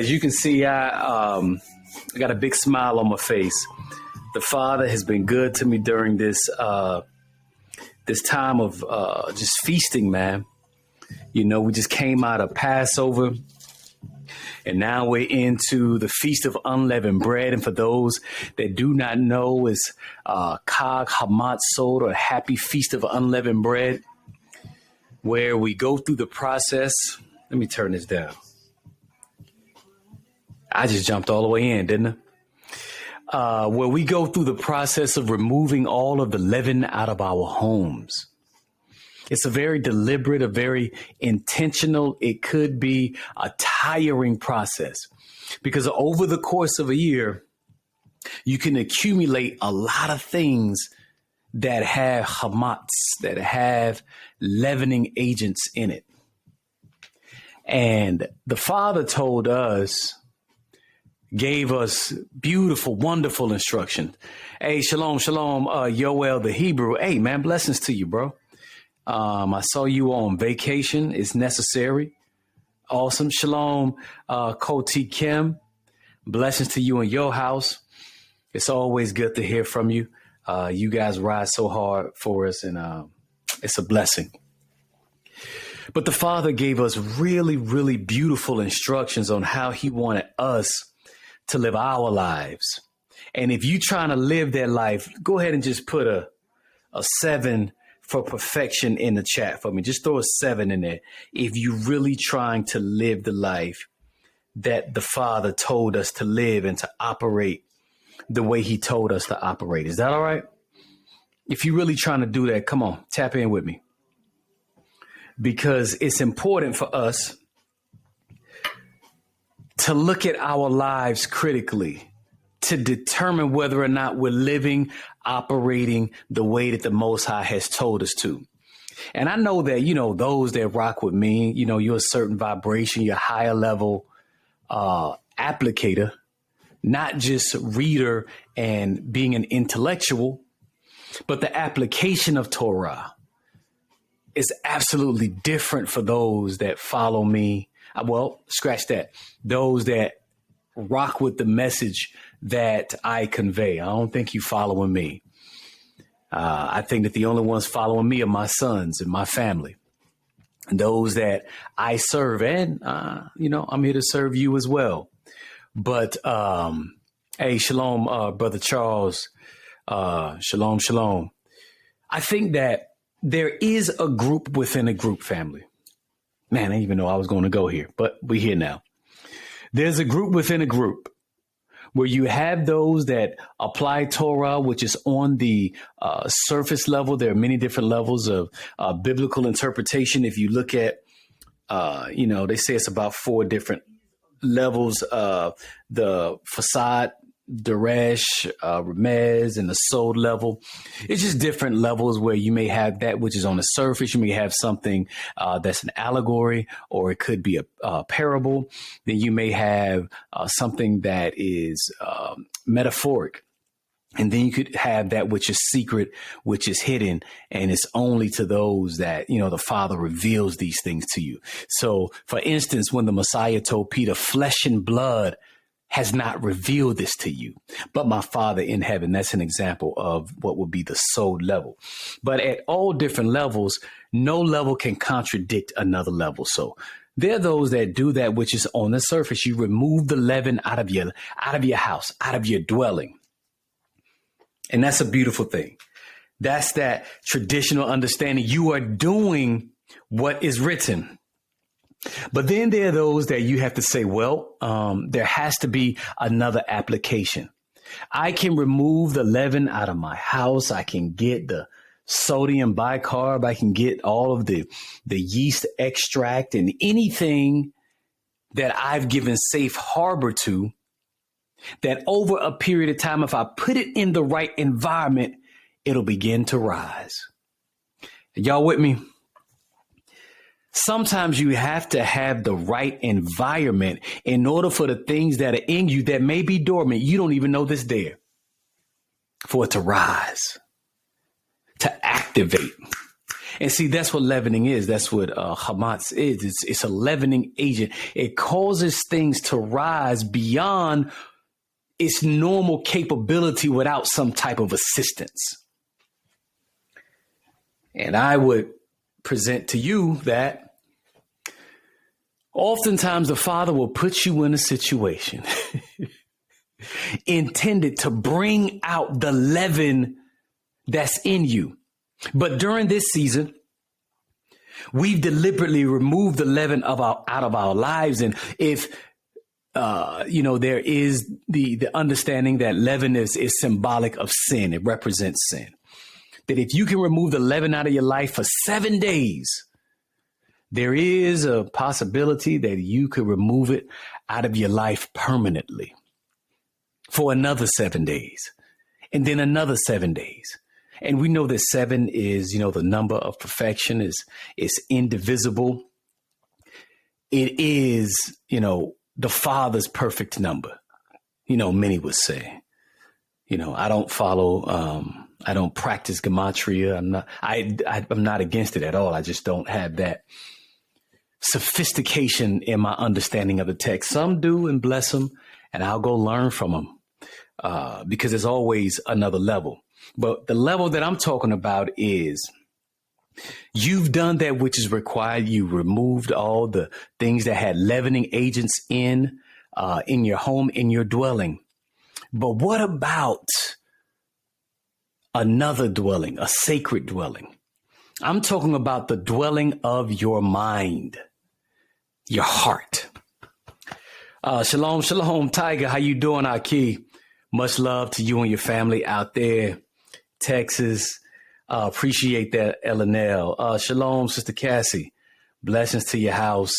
As you can see, I got a big smile on my face. The Father has been good to me during this this time of just feasting, man. You know, we just came out of Passover, and now we're into the Feast of Unleavened Bread. And for those that do not know, it's Chag Hamatzot, or Happy Feast of Unleavened Bread, where we go through the process. Let me turn this down. I just jumped all the way in, didn't I? Where we go through the process of removing all of the leaven out of our homes. It's a very deliberate, a very intentional, it could be a tiring process, because over the course of a year, you can accumulate a lot of things that have hamatz, that have leavening agents in it. And the Father told us, gave us beautiful, wonderful instruction. Hey, shalom, shalom, Yoel the Hebrew. Hey, man, blessings to you, bro. I saw you on vacation. It's necessary. Awesome. Shalom, Koti Kim. Blessings to you in your house. It's always good to hear from you. You guys ride so hard for us, and it's a blessing. But the Father gave us really, really beautiful instructions on how he wanted us to live our lives. And if you're trying to live that life, go ahead and just put a 7 for perfection in the chat for me. Just throw a 7 in there if you're really trying to live the life that the Father told us to live and to operate the way he told us to operate. Is that all right? If you're really trying to do that, come on, tap in with me. Because it's important for us to look at our lives critically, to determine whether or not we're living, operating the way that the Most High has told us to. And I know that, you know, those that rock with me, you know, you're a certain vibration, you're a higher level applicator, not just reader and being an intellectual, but the application of Torah is absolutely different for those that follow me. Well, scratch that. Those that rock with the message that I convey. I don't think you following me. I think that the only ones following me are my sons and my family, and those that I serve. And, you know, I'm here to serve you as well. But, hey, shalom, Brother Charles. Shalom, shalom. I think that there is a group within a group, family. Man, I didn't even know I was going to go here, but we're here now. There's a group within a group where you have those that apply Torah, which is on the surface level. There are many different levels of biblical interpretation. If you look at, you know, they say it's about 4 different levels of the facade, Daresh, Remez, and the soul level. It's just different levels where you may have that which is on the surface. You may have something that's an allegory, or it could be a parable. Then you may have something that is metaphoric. And then you could have that which is secret, which is hidden, and it's only to those that, you know, the Father reveals these things to you. So, for instance, when the Messiah told Peter, flesh and blood has not revealed this to you, but my Father in heaven. That's an example of what would be the soul level. But at all different levels, no level can contradict another level. So there are those that do that which is on the surface. You remove the leaven out of your house, out of your dwelling. And that's a beautiful thing. That's that traditional understanding. You are doing what is written. But then there are those that you have to say, well, there has to be another application. I can remove the leaven out of my house. I can get the sodium bicarb. I can get all of the yeast extract and anything that I've given safe harbor to, that over a period of time, if I put it in the right environment, it'll begin to rise. Y'all with me? Sometimes you have to have the right environment in order for the things that are in you that may be dormant, you don't even know this there, for it to rise, to activate. And see, that's what leavening is. That's what hamatz is. It's a leavening agent. It causes things to rise beyond its normal capability without some type of assistance. And I would present to you that oftentimes the Father will put you in a situation intended to bring out the leaven that's in you. But during this season, we've deliberately removed the leaven out of our lives. And if there is the understanding that leaven is symbolic of sin. It represents sin. That if you can remove the leaven out of your life for 7 days, there is a possibility that you could remove it out of your life permanently for another 7 days and then another 7 days. And we know that 7 is, the number of perfection is indivisible. It is, the Father's perfect number. Many would say, I don't follow, I don't practice gematria. I'm not against it at all. I just don't have that sophistication in my understanding of the text. Some do, and bless them, and I'll go learn from them because there's always another level. But the level that I'm talking about is you've done that which is required. You removed all the things that had leavening agents in your home, in your dwelling. But what about another dwelling, a sacred dwelling? I'm talking about the dwelling of your mind, your heart. Shalom, shalom, Tiger. How you doing, Aki? Much love to you and your family out there, Texas. Appreciate that, Elanel. Shalom, Sister Cassie. Blessings to your house.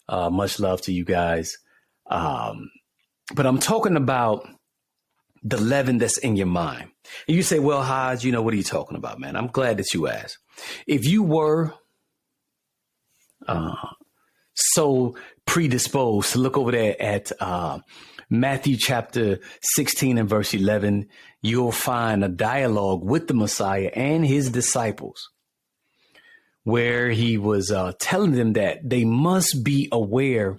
Much love to you guys. But I'm talking about the leaven that's in your mind. And you say, well, Hodge, what are you talking about, man? I'm glad that you asked. If you were so predisposed to look over there at Matthew chapter 16 and verse 11, you'll find a dialogue with the Messiah and his disciples where he was telling them that they must be aware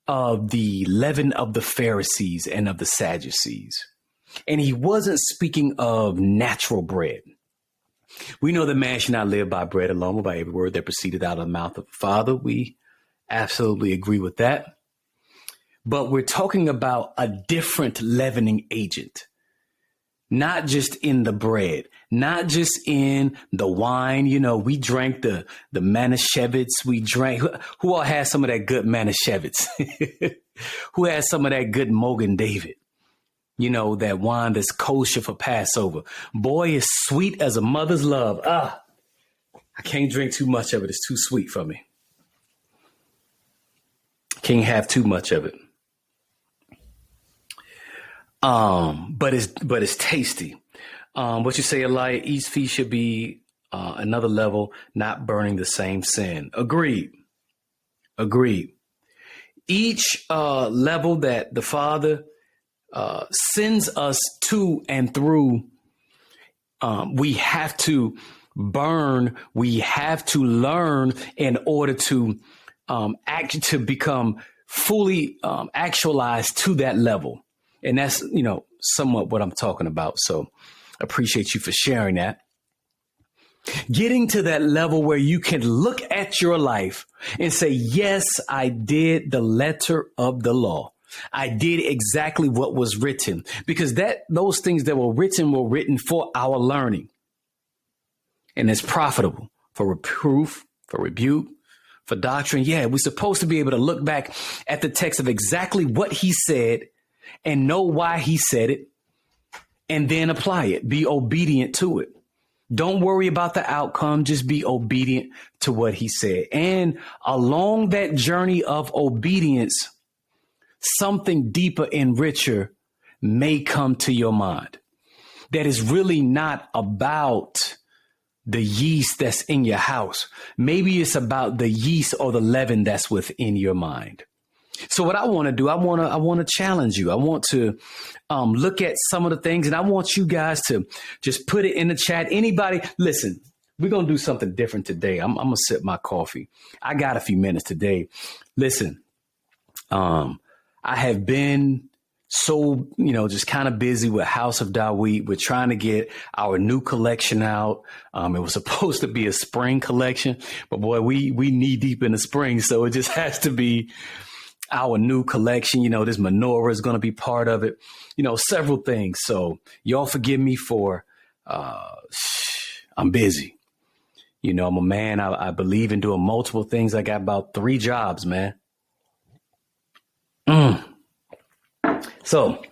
of the leaven of the Pharisees and of the Sadducees. And he wasn't speaking of natural bread. We know that man should not live by bread alone, but by every word that proceeded out of the mouth of the Father. We absolutely agree with that. But we're talking about a different leavening agent, not just in the bread, not just in the wine. We drank the Manischewitz. We drank, who all had some of that good Manischewitz? Who had some of that good Mogan David? That wine that's kosher for Passover. Boy, it's sweet as a mother's love. I can't drink too much of it. It's too sweet for me. Can't have too much of it. But it's tasty. What you say, Elijah, each feast should be another level, not burning the same sin. Agreed. Each level that the Father sends us to and through, we have to burn, we have to learn in order to to become fully actualized to that level. And that's, somewhat what I'm talking about. So appreciate you for sharing that. Getting to that level where you can look at your life and say, yes, I did the letter of the law. I did exactly what was written, because those things that were written for our learning. And it's profitable for reproof, for rebuke, for doctrine. Yeah, we're supposed to be able to look back at the text of exactly what he said and know why he said it, and then apply it, be obedient to it. Don't worry about the outcome. Just be obedient to what he said. And along that journey of obedience, something deeper and richer may come to your mind that is really not about the yeast that's in your house. Maybe it's about the yeast or the leaven that's within your mind. So what I want to do, I want to challenge you. I want to look at some of the things, and I want you guys to just put it in the chat. Anybody, listen, we're going to do something different today. I'm going to sip my coffee. I got a few minutes today. Listen, I have been so, just kind of busy with House of Dawit. We're trying to get our new collection out. It was supposed to be a spring collection, but boy, we knee deep in the spring. So it just has to be our new collection. This menorah is going to be part of it, several things. So y'all forgive me for, I'm busy. I'm a man. I believe in doing multiple things. I got about 3 jobs, man. So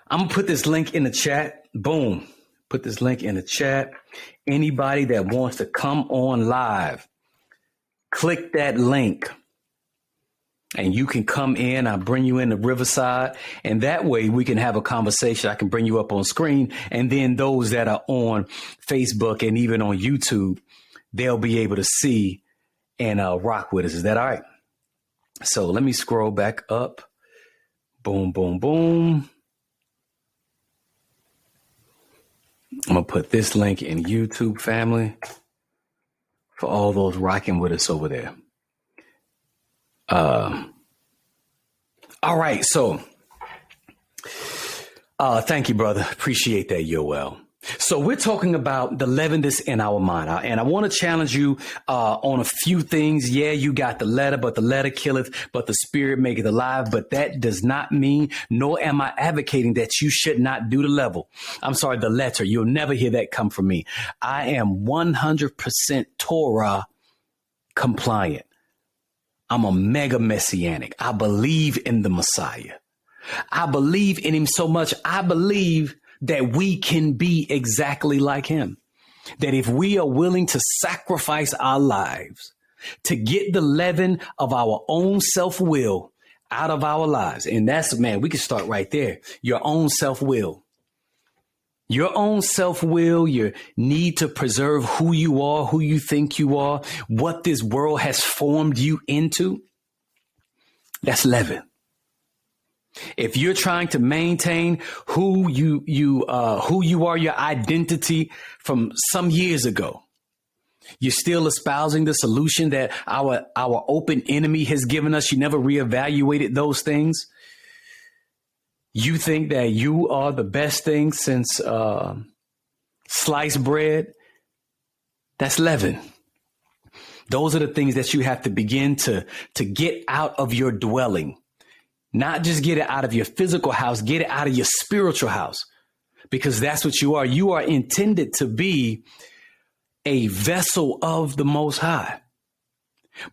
I'm going to put this link in the chat. Boom. Put this link in the chat. Anybody that wants to come on live, click that link and you can come in. I'll bring you in the Riverside, and that way we can have a conversation. I can bring you up on screen, and then those that are on Facebook and even on YouTube, they'll be able to see and rock with us. Is that all right? So let me scroll back up. Boom, boom, boom. I'm going to put this link in YouTube, family, for all those rocking with us over there. All right. So thank you, brother. Appreciate that, Yoel. So we're talking about the leavenness in our mind. And I want to challenge you on a few things. Yeah, you got the letter, but the letter killeth, but the spirit maketh alive. But that does not mean, nor am I advocating that you should not do the the letter. You'll never hear that come from me. I am 100% Torah compliant. I'm a mega messianic. I believe in the Messiah. I believe in him so much. I believe that we can be exactly like him. That if we are willing to sacrifice our lives to get the leaven of our own self-will out of our lives. And that's, man, we can start right there. Your own self-will. Your own self-will, your need to preserve who you are, who you think you are, what this world has formed you into. That's leaven. If you're trying to maintain who you are, your identity from some years ago, you're still espousing the solution that our open enemy has given us. You never reevaluated those things. You think that you are the best thing since sliced bread. That's leaven. Those are the things that you have to begin to get out of your dwelling. Not just get it out of your physical house, get it out of your spiritual house, because that's what you are. You are intended to be a vessel of the Most High.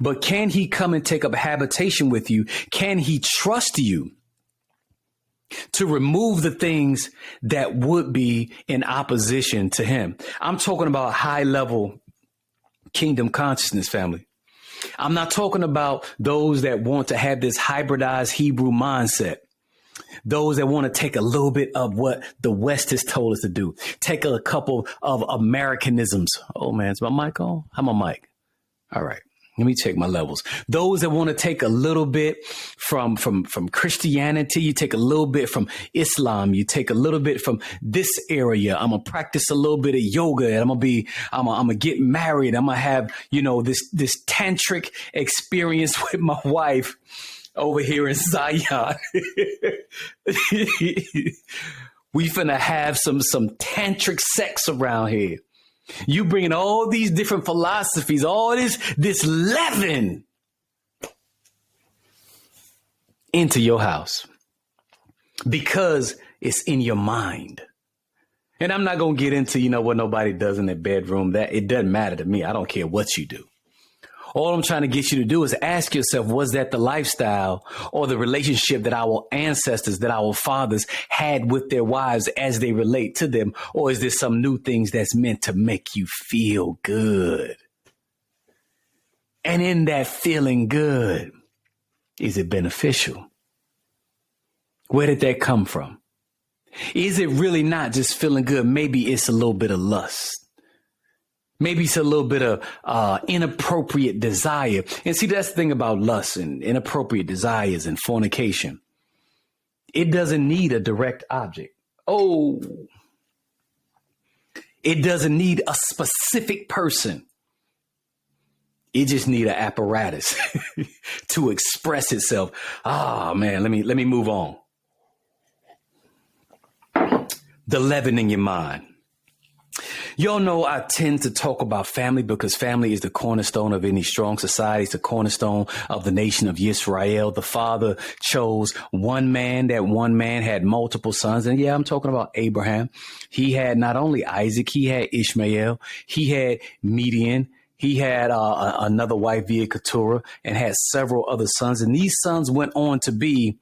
But can he come and take up habitation with you? Can he trust you to remove the things that would be in opposition to him? I'm talking about high level kingdom consciousness, family. I'm not talking about those that want to have this hybridized Hebrew mindset. Those that want to take a little bit of what the West has told us to do. Take a couple of Americanisms. Oh, man, is my mic on? How my mic? All right. Let me check my levels. Those that want to take a little bit from Christianity, you take a little bit from Islam, you take a little bit from this area. I'm gonna practice a little bit of yoga, and I'm gonna get married. I'm gonna have, this tantric experience with my wife over here in Zion. We finna have some tantric sex around here. You bringing all these different philosophies, all this leaven into your house because it's in your mind. And I'm not going to get into, what nobody does in their bedroom. That it doesn't matter to me. I don't care what you do. All I'm trying to get you to do is ask yourself, was that the lifestyle or the relationship that our ancestors, that our fathers had with their wives as they relate to them? Or is there some new things that's meant to make you feel good? And in that feeling good, is it beneficial? Where did that come from? Is it really not just feeling good? Maybe it's a little bit of lust. Maybe it's a little bit of inappropriate desire. And see, that's the thing about lust and inappropriate desires and fornication. It doesn't need a direct object. Oh, It doesn't need a specific person. It just need an apparatus to express itself. Ah, man, let me move on. The leaven in your mind. Y'all know I tend to talk about family because family is the cornerstone of any strong society. It's the cornerstone of the nation of Israel. The father chose one man. That one man had multiple sons. And yeah, I'm talking about Abraham. He had not only Isaac, he had Ishmael, he had Median. He had another wife via Keturah and had several other sons. And these sons went on to be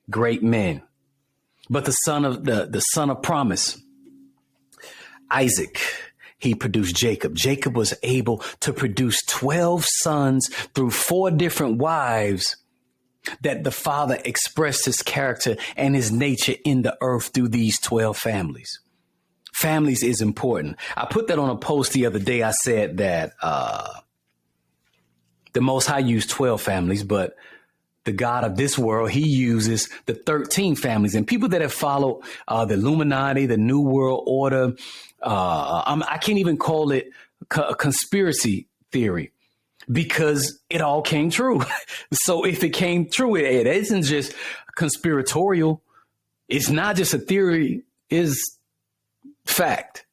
great men. But the son of promise, Isaac, he produced Jacob. Jacob was able to produce 12 sons through 4 different wives that the father expressed his character and his nature in the earth through these 12 families. Families is important. I put that on a post the other day. I said that the Most High used 12 families, but the God of this world, he uses the 13 families. And people that have followed the Illuminati, the New World Order, I can't even call it a conspiracy theory because it all came true. So if it came true, it isn't just conspiratorial. It's not just a theory, it's fact.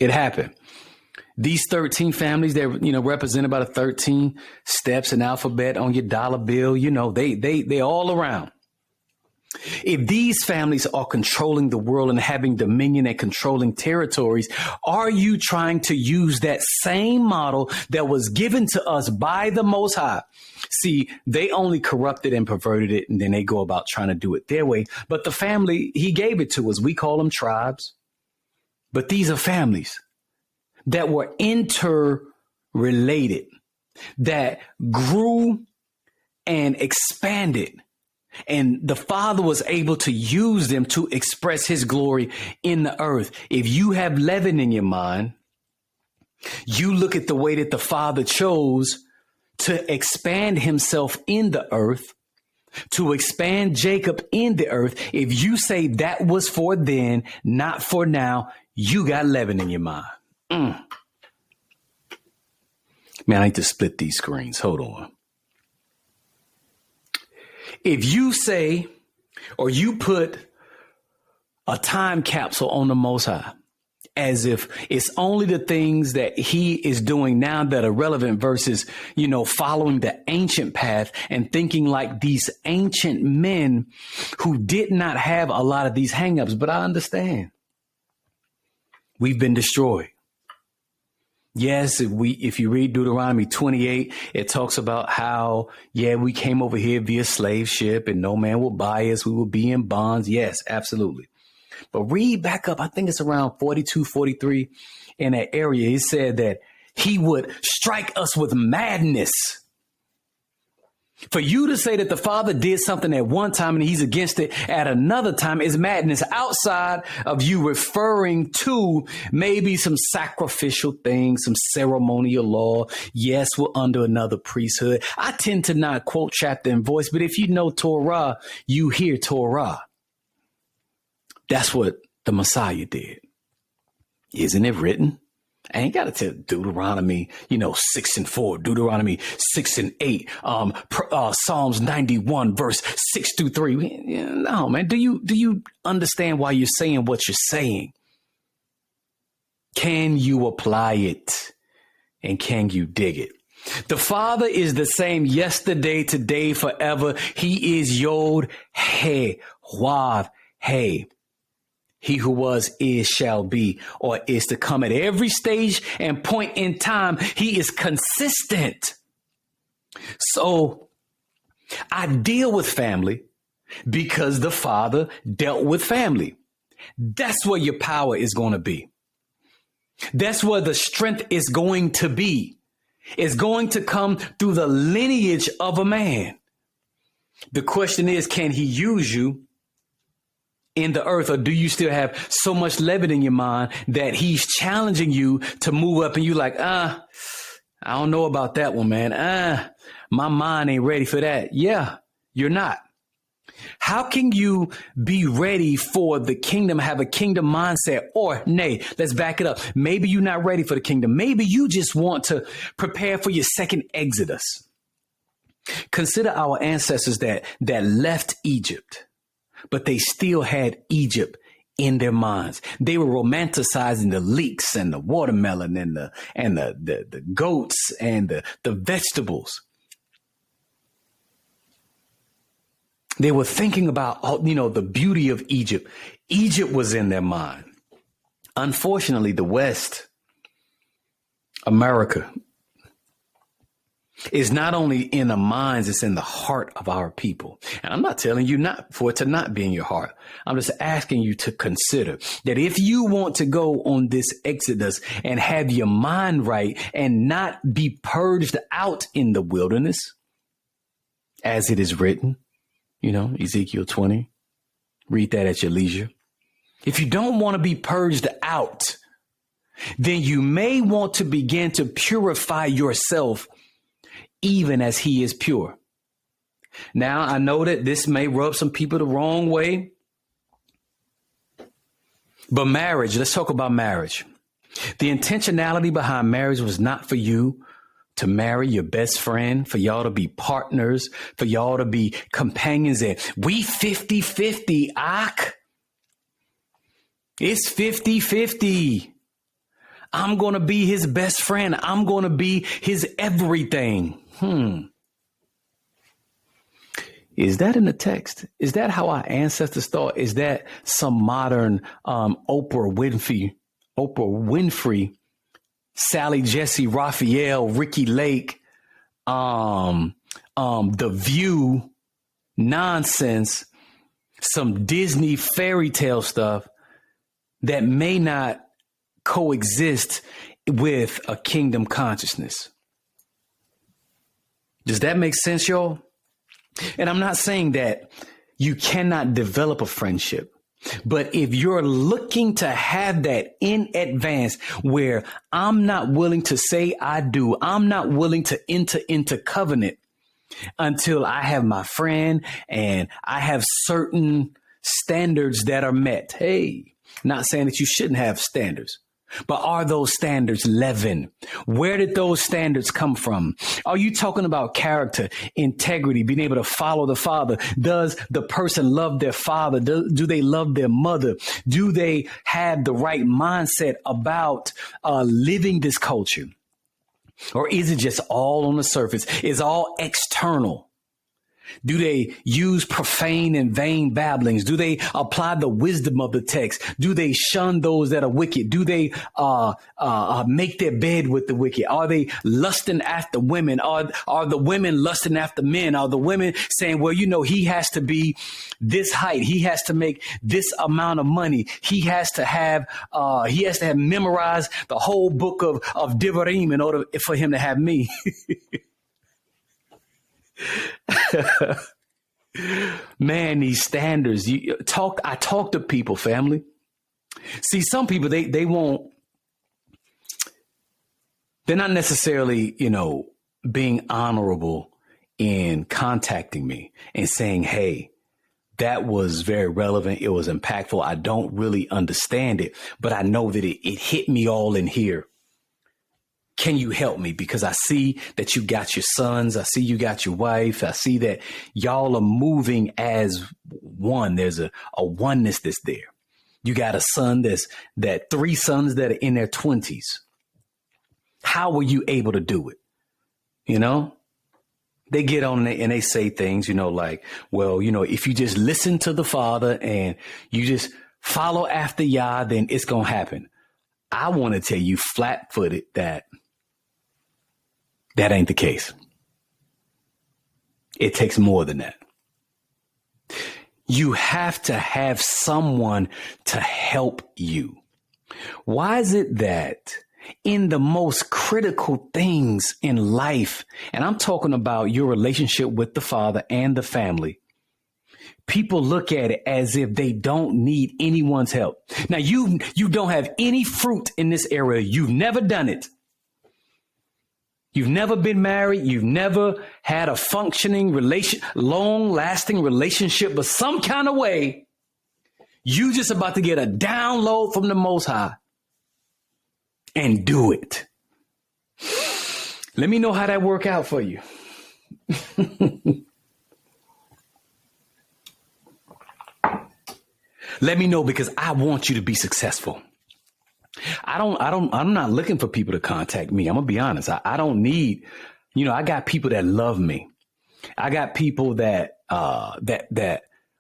It happened. These 13 families that, represent about 13 steps in alphabet on your dollar bill, they all around. If these families are controlling the world and having dominion and controlling territories, are you trying to use that same model that was given to us by the Most High? See, they only corrupted and perverted it, and then they go about trying to do it their way. But the family, he gave it to us. We call them tribes. But these are families that were interrelated, that grew and expanded. And the Father was able to use them to express his glory in the earth. If you have leaven in your mind, you look at the way that the Father chose to expand himself in the earth, to expand Jacob in the earth. If you say that was for then, not for now, you got leaven in your mind. Man, I need to split these screens. Hold on. If you say, or you put a time capsule on the Most High, as if it's only the things that he is doing now that are relevant versus, following the ancient path and thinking like these ancient men who did not have a lot of these hangups. But I understand. We've been destroyed. Yes, if you read Deuteronomy 28, it talks about how, we came over here via slave ship and no man will buy us. We will be in bonds. Yes, absolutely. But read back up. I think it's around 42, 43 in that area. He said that he would strike us with madness. For you to say that the Father did something at one time and he's against it at another time is madness, outside of you referring to maybe some sacrificial things, some ceremonial law. Yes, we're under another priesthood. I tend to not quote chapter and voice, but if you know Torah, you hear Torah. That's what the Messiah did. Isn't it written? I ain't got to tell Deuteronomy, 6 and 4, Deuteronomy 6 and 8, Psalms 91, verse 6 through 3. No, man. Do you understand why you're saying what you're saying? Can you apply it? And can you dig it? The Father is the same yesterday, today, forever. He is Yod, He, Wav, He. He who was, is, shall be, or is to come. At every stage and point in time, he is consistent. So I deal with family because the Father dealt with family. That's where your power is going to be. That's where the strength is going to be. It's going to come through the lineage of a man. The question is, can he use you in the earth, or do you still have so much leaven in your mind that he's challenging you to move up and you like, I don't know about that one, man. My mind ain't ready for that. Yeah, you're not. How can you be ready for the kingdom, have a kingdom mindset? Or nay, let's back it up. Maybe you're not ready for the kingdom. Maybe you just want to prepare for your second exodus. Consider our ancestors that left Egypt, but they still had Egypt in their minds. They were romanticizing the leeks and the watermelon and the goats and the vegetables. They were thinking about, the beauty of Egypt. Egypt was in their mind. Unfortunately, the West, America, is not only in the minds, it's in the heart of our people. And I'm not telling you not for it to not be in your heart. I'm just asking you to consider that if you want to go on this exodus and have your mind right and not be purged out in the wilderness, as it is written, Ezekiel 20, read that at your leisure. If you don't want to be purged out, then you may want to begin to purify yourself even as he is pure. Now, I know that this may rub some people the wrong way, but marriage, let's talk about marriage. The intentionality behind marriage was not for you to marry your best friend, for y'all to be partners, for y'all to be companions. And we 50-50, Ak. It's 50-50. I'm going to be his best friend. I'm going to be his everything. Is that in the text? Is that how our ancestors thought? Is that some modern Oprah Winfrey, Sally Jesse Raphael, Ricky Lake, The View nonsense, some Disney fairy tale stuff that may not coexist with a kingdom consciousness? Does that make sense, y'all? And I'm not saying that you cannot develop a friendship. But if you're looking to have that in advance, where I'm not willing to say I do, I'm not willing to enter into covenant until I have my friend and I have certain standards that are met. Hey, not saying that you shouldn't have standards, but are those standards leaven? Where did those standards come from? Are you talking about character, integrity, being able to follow the Father? Does the person love their father? Do they love their mother? Do they have the right mindset about living this culture? Or is it just all on the surface? Is all external? Do they use profane and vain babblings? Do they apply the wisdom of the text? Do they shun those that are wicked? Do they make their bed with the wicked? Are they lusting after women? Are the women lusting after men? Are the women saying, well, he has to be this height. He has to make this amount of money. He has to have memorized the whole book of Devarim in order for him to have me. Man, these standards, I talk to people, family. See, some people, they won't, they're not necessarily, being honorable in contacting me and saying, hey, that was very relevant. It was impactful. I don't really understand it, but I know that it hit me all in here. Can you help me? Because I see that you got your sons. I see you got your wife. I see that y'all are moving as one. There's a oneness that's there. You got a son three sons that are in their 20s. How were you able to do it? They get on and they say things, like, well, if you just listen to the Father and you just follow after Yah, then it's going to happen. I want to tell you flat-footed that ain't the case. It takes more than that. You have to have someone to help you. Why is it that in the most critical things in life, and I'm talking about your relationship with the Father and the family, people look at it as if they don't need anyone's help. Now, you don't have any fruit in this area. You've never done it. You've never been married. You've never had a functioning long lasting relationship, but some kind of way, you just about to get a download from the Most High and do it. Let me know how that work out for you. Let me know, because I want you to be successful. I'm not looking for people to contact me. I'm gonna be honest. I don't need, I got people that love me. I got people that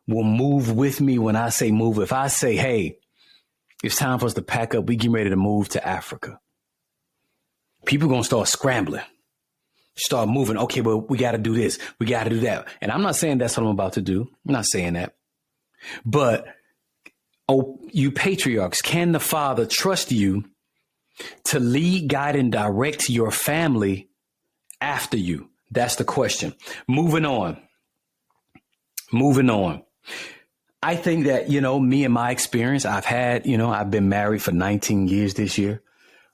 will move with me when I say move. If I say, hey, it's time for us to pack up, we getting ready to move to Africa, people gonna start scrambling, start moving. Okay, well, we got to do this. We got to do that. And I'm not saying that's what I'm about to do. I'm not saying that. But, oh, you patriarchs, can the Father trust you to lead, guide, and direct your family after you? That's the question. Moving on. I think that, me and my experience, I've been married for 19 years this year.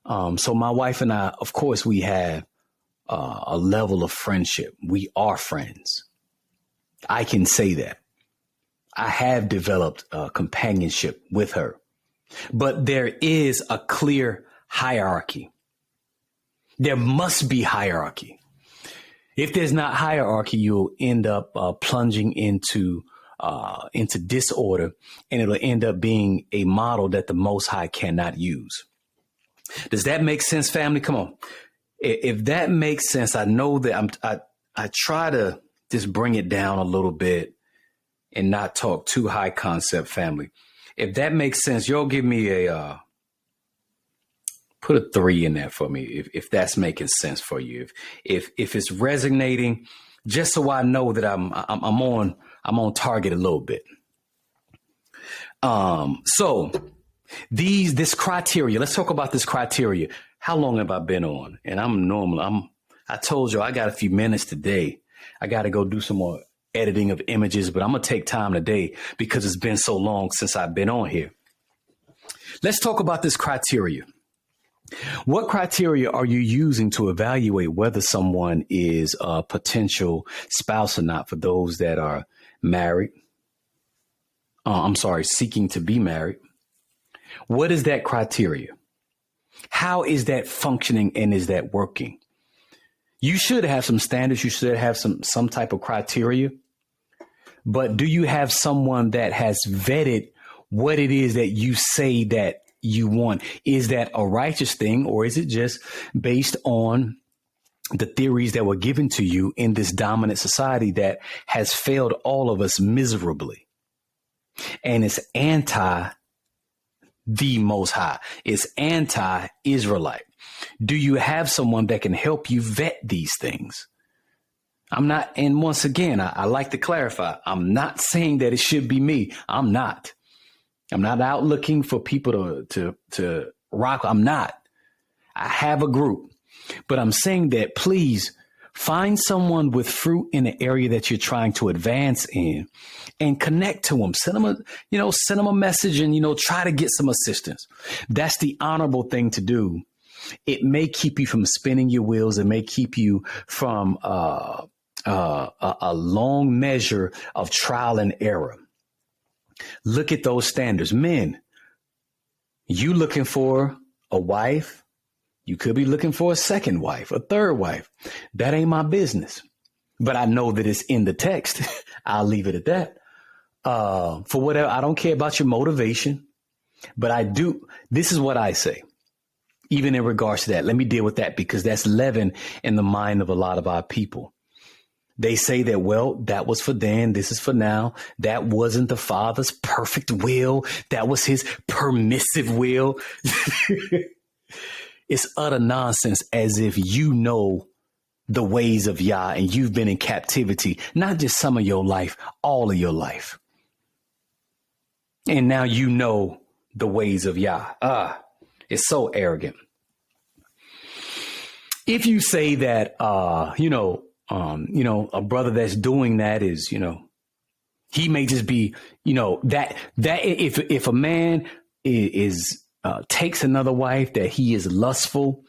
So my wife and I, of course, we have a level of friendship. We are friends. I can say that. I have developed a companionship with her, but there is a clear hierarchy. There must be hierarchy. If there's not hierarchy, you'll end up plunging into disorder, and it'll end up being a model that the Most High cannot use. Does that make sense, family? Come on. If that makes sense, I know that I try to just bring it down a little bit and not talk too high concept, family. If that makes sense, y'all give me put a 3 in there for me if that's making sense for you. If it's resonating, just so I know that I'm on target a little bit. So this criteria, let's talk about this criteria. How long have I been on? And I told you I got a few minutes today. I got to go do some more editing of images, but I'm going to take time today because it's been so long since I've been on here. Let's talk about this criteria. What criteria are you using to evaluate whether someone is a potential spouse or not for those that are married? Seeking to be married. What is that criteria? How is that functioning, and is that working? You should have some standards. You should have some type of criteria. But do you have someone that has vetted what it is that you say that you want? Is that a righteous thing, or is it just based on the theories that were given to you in this dominant society that has failed all of us miserably? And it's anti the Most High. It's anti-Israelite. Do you have someone that can help you vet these things? I'm not, and once again, I like to clarify, I'm not saying that it should be me. I'm not out looking for people to rock. I'm not. I have a group, but I'm saying that please find someone with fruit in the area that you're trying to advance in and connect to them. Send them a message and, try to get some assistance. That's the honorable thing to do. It may keep you from spinning your wheels. It may keep you from a long measure of trial and error. Look at those standards. Men, you looking for a wife, you could be looking for a second wife, a third wife. That ain't my business. But I know that it's in the text. I'll leave it at that. For whatever, I don't care about your motivation, but I do. This is what I say. Even in regards to that, let me deal with that because that's leaven in the mind of a lot of our people. They say that, well, that was for then. This is for now. That wasn't the Father's perfect will. That was his permissive will. It's utter nonsense, as if you know the ways of Yah and you've been in captivity, not just some of your life, all of your life. And now you know the ways of Yah. It's so arrogant. If you say that, a brother that's doing that is, he may just be, that if a man is takes another wife, that he is lustful,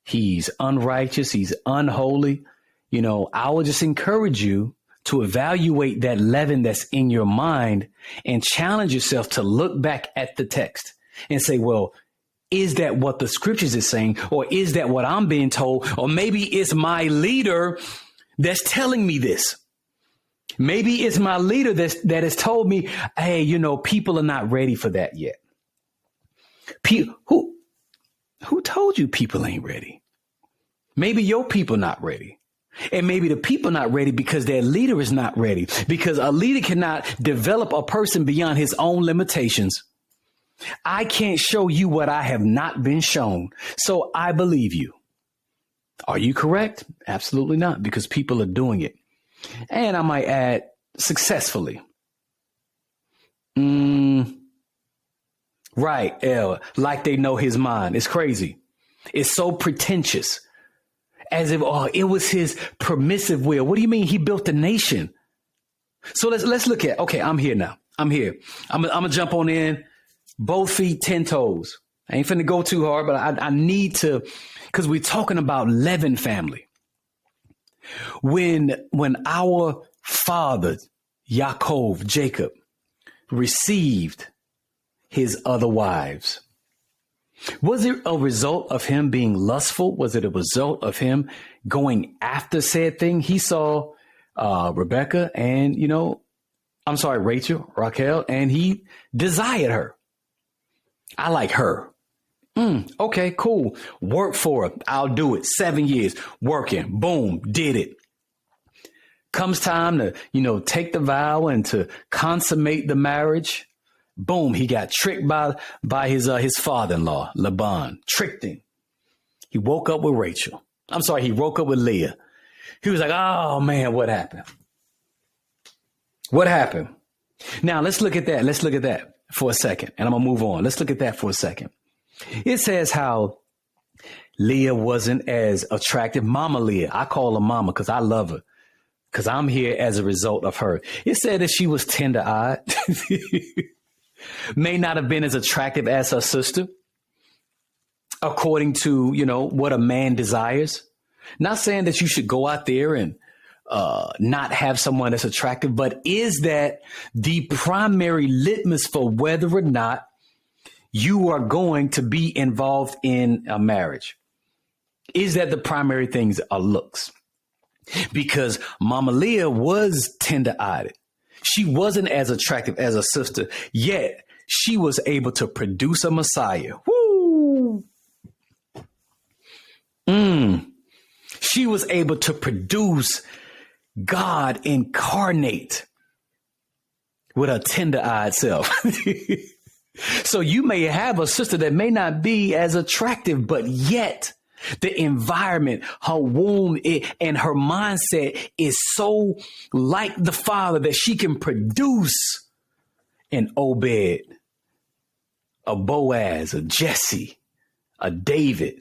He's unrighteous. He's unholy. I will just encourage you to evaluate that leaven that's in your mind and challenge yourself to look back at the text and say, well, is that what the scriptures is saying? Or is that what I'm being told? Or maybe it's my leader that's telling me this. Maybe it's my leader that has told me, hey, people are not ready for that yet. Who told you people ain't ready? Maybe your people not ready. And maybe the people not ready because their leader is not ready, because a leader cannot develop a person beyond his own limitations. I can't show you what I have not been shown. So I believe you. Are you correct? Absolutely not, because people are doing it. And I might add, successfully. Right, like they know his mind. It's crazy. It's so pretentious. As if, it was his permissive will. What do you mean he built a nation? So let's look at, okay, I'm here now. I'm here. I'm gonna jump on in, both feet, 10 toes. I ain't finna go too hard, but I need to, because we're talking about Leaven family. When our father, Jacob, received his other wives, was it a result of him being lustful? Was it a result of him going after said thing? He saw Rebecca and, Raquel, and he desired her. I like her. Okay, cool. Work for her. I'll do it. 7 years working. Boom. Did it. Comes time to, take the vow and to consummate the marriage. Boom. He got tricked by his father-in-law, Laban. Tricked him. He woke up with Rachel. He woke up with Leah. He was like, oh man, what happened? What happened? Now let's look at that. Let's look at that for a second. And I'm going to move on. Let's look at that for a second. It says how Leah wasn't as attractive. Mama Leah. I call her mama because I love her, because I'm here as a result of her. It said that she was tender-eyed. May not have been as attractive as her sister, according to, what a man desires. Not saying that you should go out there and not have someone that's attractive, but is that the primary litmus for whether or not you are going to be involved in a marriage? Is that the primary things are looks? Because Mama Leah was tender-eyed. She wasn't as attractive as her sister, yet she was able to produce a Messiah. Woo! She was able to produce God incarnate with her tender-eyed self. So you may have a sister that may not be as attractive, but yet the environment, her womb, and her mindset is so like the father that she can produce an Obed, a Boaz, a Jesse, a David.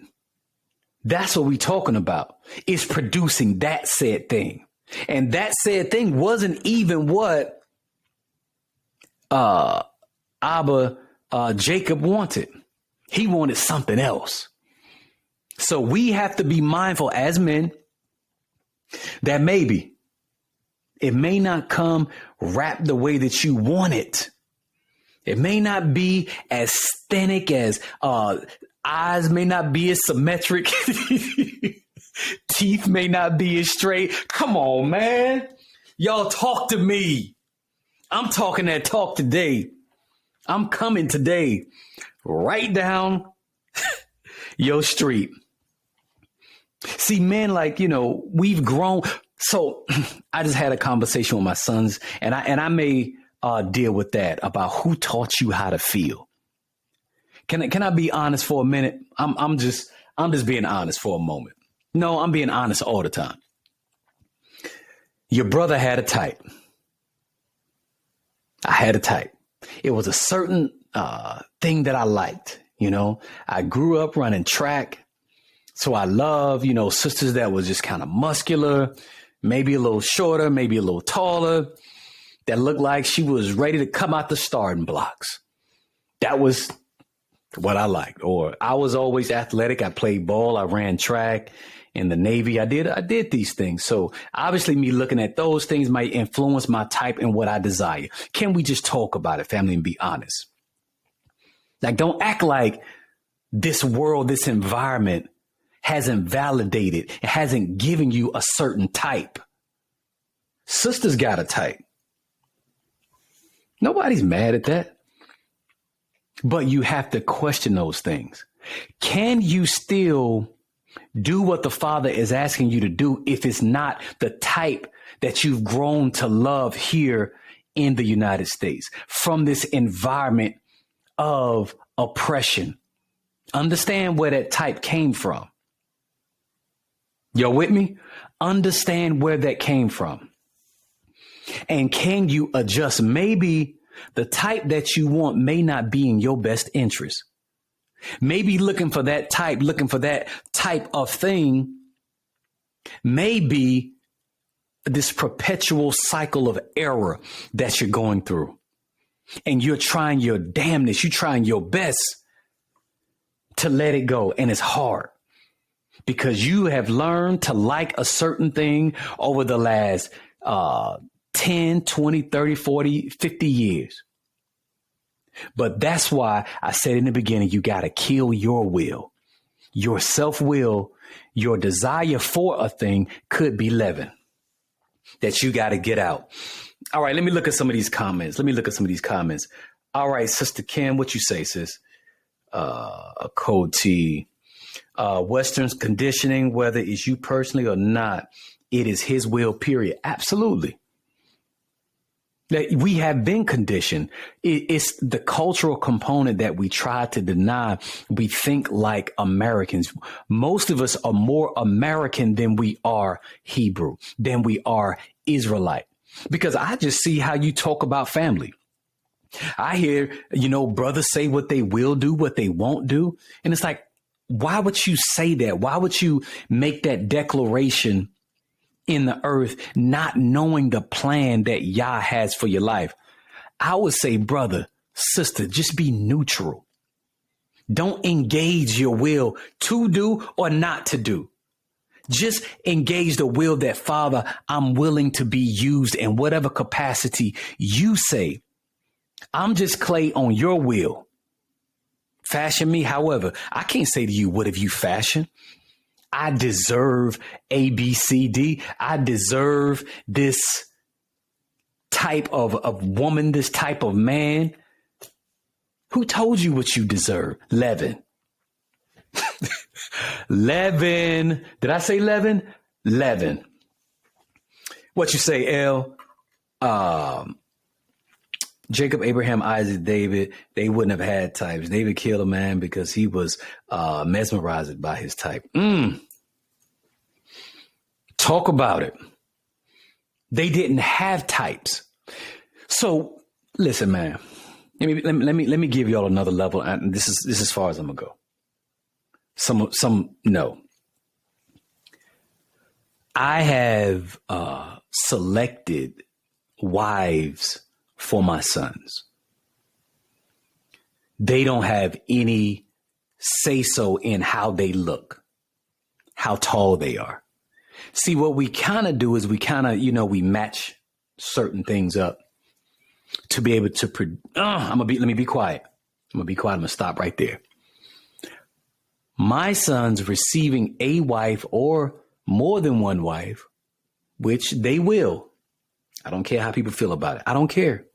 That's what we're talking about. It's producing that said thing. And that said thing wasn't even what Jacob wanted. He wanted something else. So we have to be mindful as men that maybe it may not come wrapped the way that you want it. It may not be as aesthetic as eyes may not be as symmetric. Teeth may not be as straight. Come on, man. Y'all talk to me. I'm talking that talk today. I'm coming today right down your street. See, men, we've grown. So I just had a conversation with my sons, and I may deal with that about who taught you how to feel. Can I be honest for a minute? I'm just being honest for a moment. No, I'm being honest all the time. Your brother had a type. I had a type. It was a certain thing that I liked. I grew up running track. So I love, sisters that was just kind of muscular, maybe a little shorter, maybe a little taller, that looked like she was ready to come out the starting blocks. That was what I liked. Or I was always athletic. I played ball. I ran track in the Navy. I did these things. So obviously me looking at those things might influence my type and what I desire. Can we just talk about it, family, and be honest? Like, don't act like this world, this environment hasn't validated, it hasn't given you a certain type. Sister's got a type. Nobody's mad at that. But you have to question those things. Can you still do what the Father is asking you to do if it's not the type that you've grown to love here in the United States from this environment of oppression? Understand where that type came from. Y'all with me? Understand where that came from. And can you adjust? Maybe the type that you want may not be in your best interest. Maybe looking for that type of thing may be this perpetual cycle of error that you're going through. And you're trying your damnness, you're trying your best to let it go. And it's hard because you have learned to like a certain thing over the last 10, 20, 30, 40, 50 years. But that's why I said in the beginning, you got to kill your will, your self-will, your desire for a thing could be leaven that you got to get out. All right, let me look at some of these comments. All right, Sister Kim, what you say, sis? A code T. Western's conditioning, whether it's you personally or not, it is his will, period. Absolutely. That we have been conditioned. It's the cultural component that we try to deny. We think like Americans. Most of us are more American than we are Hebrew, than we are Israelite. Because I just see how you talk about family. I hear, brothers say what they will do, what they won't do. And it's like, why would you say that? Why would you make that declaration in the earth, not knowing the plan that Yah has for your life? I would say, brother, sister, just be neutral. Don't engage your will to do or not to do. Just engage the will that, Father, I'm willing to be used in whatever capacity you say. I'm just clay on your will. Fashion me. However, I can't say to you, what have you fashioned? I deserve A, B, C, D. I deserve this type of woman, this type of man. Who told you what you deserve? Leaven. Leaven. Did I say Leaven? Leaven. What you say, L? Jacob, Abraham, Isaac, David, they wouldn't have had types. David killed a man because he was mesmerized by his type. Talk about it. They didn't have types. So listen, man, let me give y'all another level. And this is as far as I'm gonna go. Some no. I have selected wives for my sons. They don't have any say so in how they look, how tall they are. See, what we kind of do is we kind of, we match certain things up to be able to, let me be quiet. I'm going to stop right there. My sons receiving a wife or more than one wife, which they will. I don't care how people feel about it. I don't care.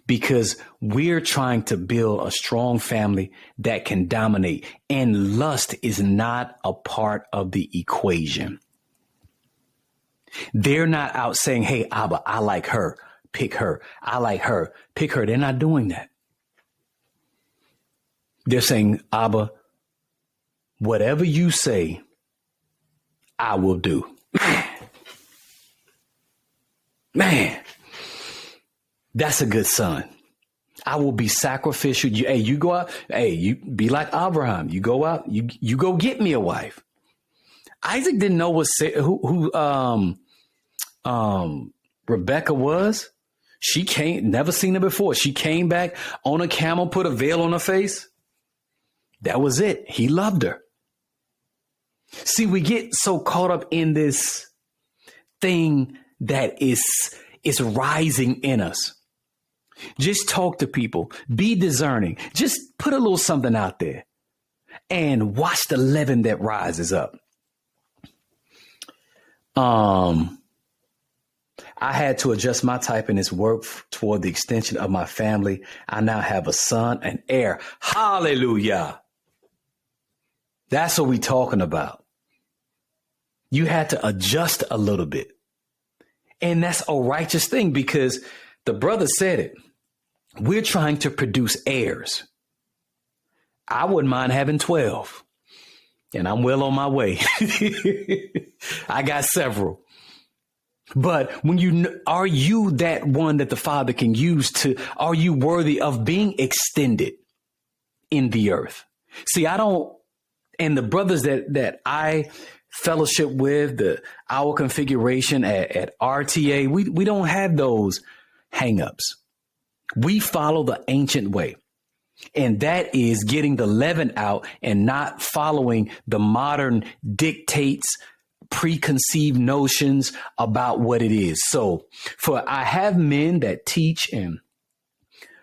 Because we're trying to build a strong family that can dominate. And lust is not a part of the equation. They're not out saying, hey, Abba, I like her, pick her. I like her, pick her. They're not doing that. They're saying, Abba, whatever you say, I will do. Man, that's a good son. I will be sacrificial. You go out. Hey, you be like Abraham. You go out. You go get me a wife. Isaac didn't know who Rebecca was. She never seen her before. She came back on a camel, put a veil on her face. That was it. He loved her. See, we get so caught up in this thing that is rising in us. Just talk to people. Be discerning. Just put a little something out there and watch the leaven that rises up. I had to adjust my type in this work toward the extension of my family. I now have a son, an heir. Hallelujah. That's what we're talking about. You had to adjust a little bit. And that's a righteous thing because the brother said it. We're trying to produce heirs. I wouldn't mind having 12. And I'm well on my way. I got several. But when are you that one that the Father can use are you worthy of being extended in the earth? See, and the brothers that I fellowship with, our configuration at RTA, we don't have those hangups. We follow the ancient way. And that is getting the leaven out and not following the modern dictates, preconceived notions about what it is. So I have men that teach and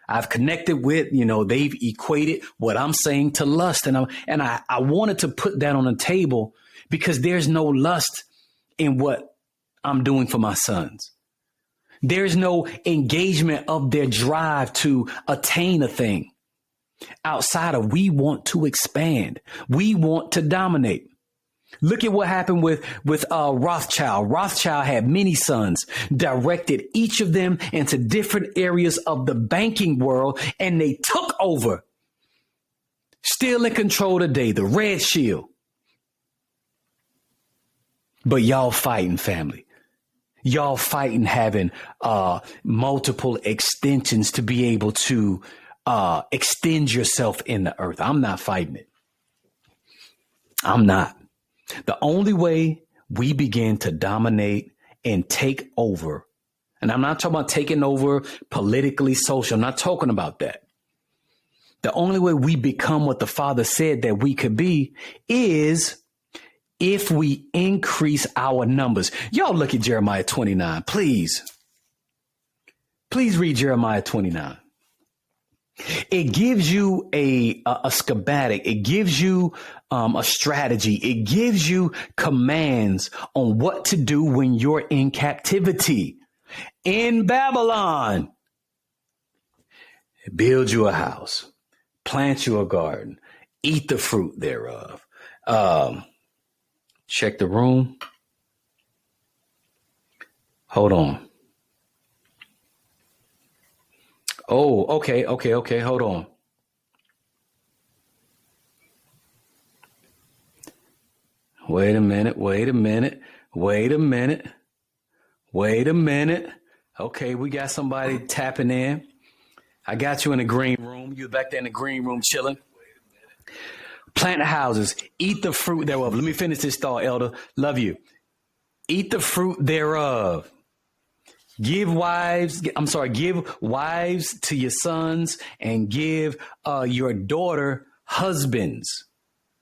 I've connected with, they've equated what I'm saying to lust. And I wanted to put that on the table because there's no lust in what I'm doing for my sons. There's no engagement of their drive to attain a thing outside of we want to expand. We want to dominate. Look at what happened with Rothschild. Rothschild had many sons, directed each of them into different areas of the banking world, and they took over. Still in control today, the Red Shield. But y'all fighting, family. Y'all fighting having multiple extensions to be able to extend yourself in the earth. I'm not fighting it. I'm not. The only way we begin to dominate and take over, and I'm not talking about taking over politically, social. I'm not talking about that. The only way we become what the Father said that we could be is if we increase our numbers. Y'all look at Jeremiah 29, please. Please read Jeremiah 29. It gives you a schematic. It gives you a strategy. It gives you commands on what to do when you're in captivity in Babylon. Build you a house, plant you a garden, eat the fruit thereof. Check the room. Hold on. Oh, okay. Hold on. Wait a minute. Okay, we got somebody tapping in. I got you in the green room. You back there in the green room chilling. Plant houses, eat the fruit thereof. Let me finish this thought, Elder. Love you. Eat the fruit thereof. Give wives to your sons and give your daughter husbands.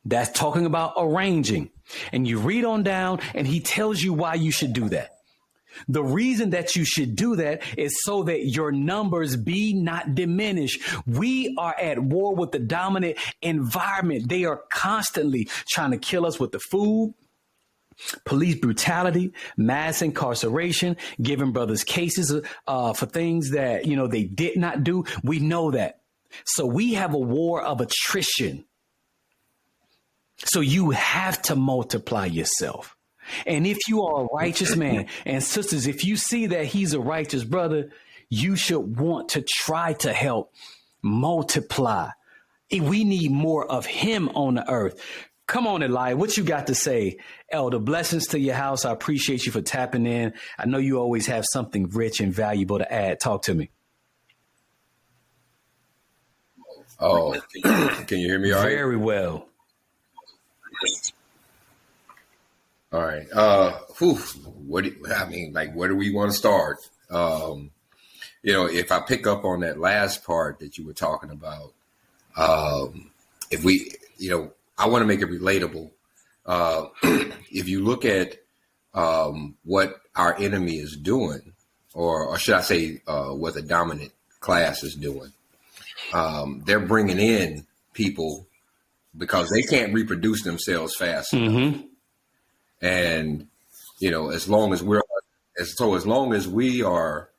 That's talking about arranging. And you read on down and he tells you why you should do that. The reason that you should do that is so that your numbers be not diminished. We are at war with the dominant environment. They are constantly trying to kill us with the food, police brutality, mass incarceration, giving brothers cases for things that, they did not do. We know that. So we have a war of attrition. So you have to multiply yourself. And if you are a righteous man and sisters, if you see that he's a righteous brother, you should want to try to help multiply. We need more of him on the earth. Come on, Eli, what you got to say? Elder, blessings to your house. I appreciate you for tapping in. I know you always have something rich and valuable to add. Talk to me. Oh, can you hear me all right? Very well. All right. Where do we want to start? if I pick up on that last part that you were talking about, if we, I want to make it relatable. If you look at what our enemy is doing, or should I say what the dominant class is doing, they're bringing in people because they can't reproduce themselves fast enough. And, as long as we are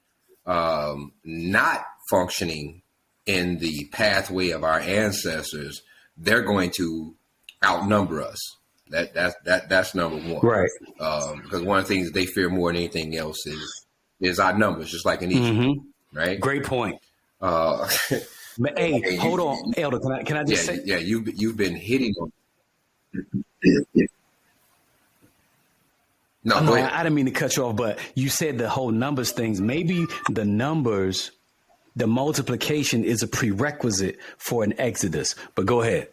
not functioning in the pathway of our ancestors, they're going to outnumber us. That's number one. Right. Because one of the things they fear more than anything else is our numbers, just like in Egypt. Right. Great point. Hey, hold on, Elder. Can I just say? Yeah, you've been hitting on. No, I didn't mean to cut you off, but you said the whole numbers things. Maybe the numbers, the multiplication is a prerequisite for an exodus. But go ahead.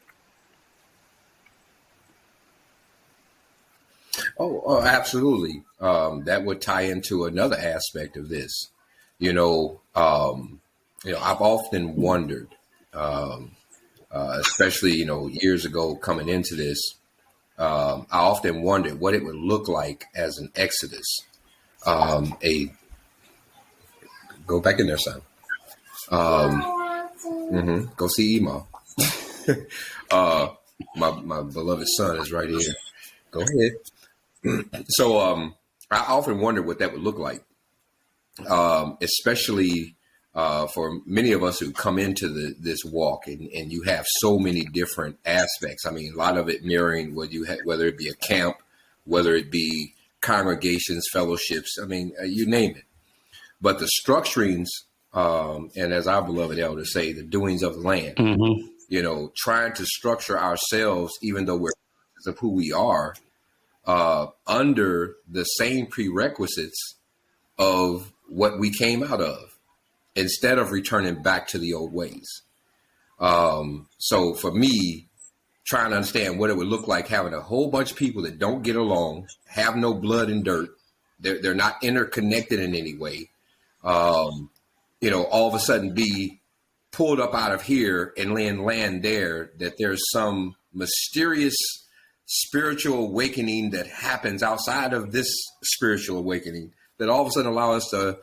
Oh, absolutely. That would tie into another aspect of this. I've often wondered, especially, years ago coming into this, I often wondered what it would look like as an exodus. Go back in there, son. Go see Ema. My beloved son is right here. Go ahead. So I often wonder what that would look like, especially for many of us who come into this walk, and you have so many different aspects. I mean, a lot of it mirroring what you had, whether it be a camp, whether it be congregations, fellowships. I mean, you name it. But the structurings, and as our beloved elders say, the doings of the land. Trying to structure ourselves, even though we're of who we are, under the same prerequisites of what we came out of, instead of returning back to the old ways. So for me, trying to understand what it would look like having a whole bunch of people that don't get along, have no blood and dirt, they're not interconnected in any way, all of a sudden be pulled up out of here and land there, that there's some mysterious spiritual awakening that happens outside of this spiritual awakening that all of a sudden allow us to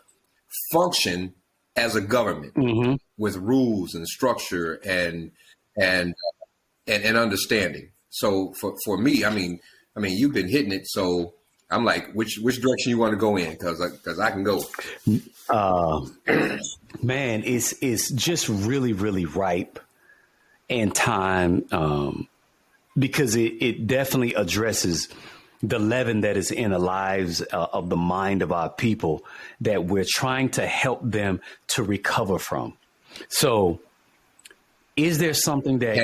function as a government with rules and structure and understanding. So for me, I mean, you've been hitting it. So I'm like, which direction you want to go in? Because I can go. Man, it's just really, really ripe and time, because it definitely addresses the leaven that is in the lives of the mind of our people that we're trying to help them to recover from. So is there something that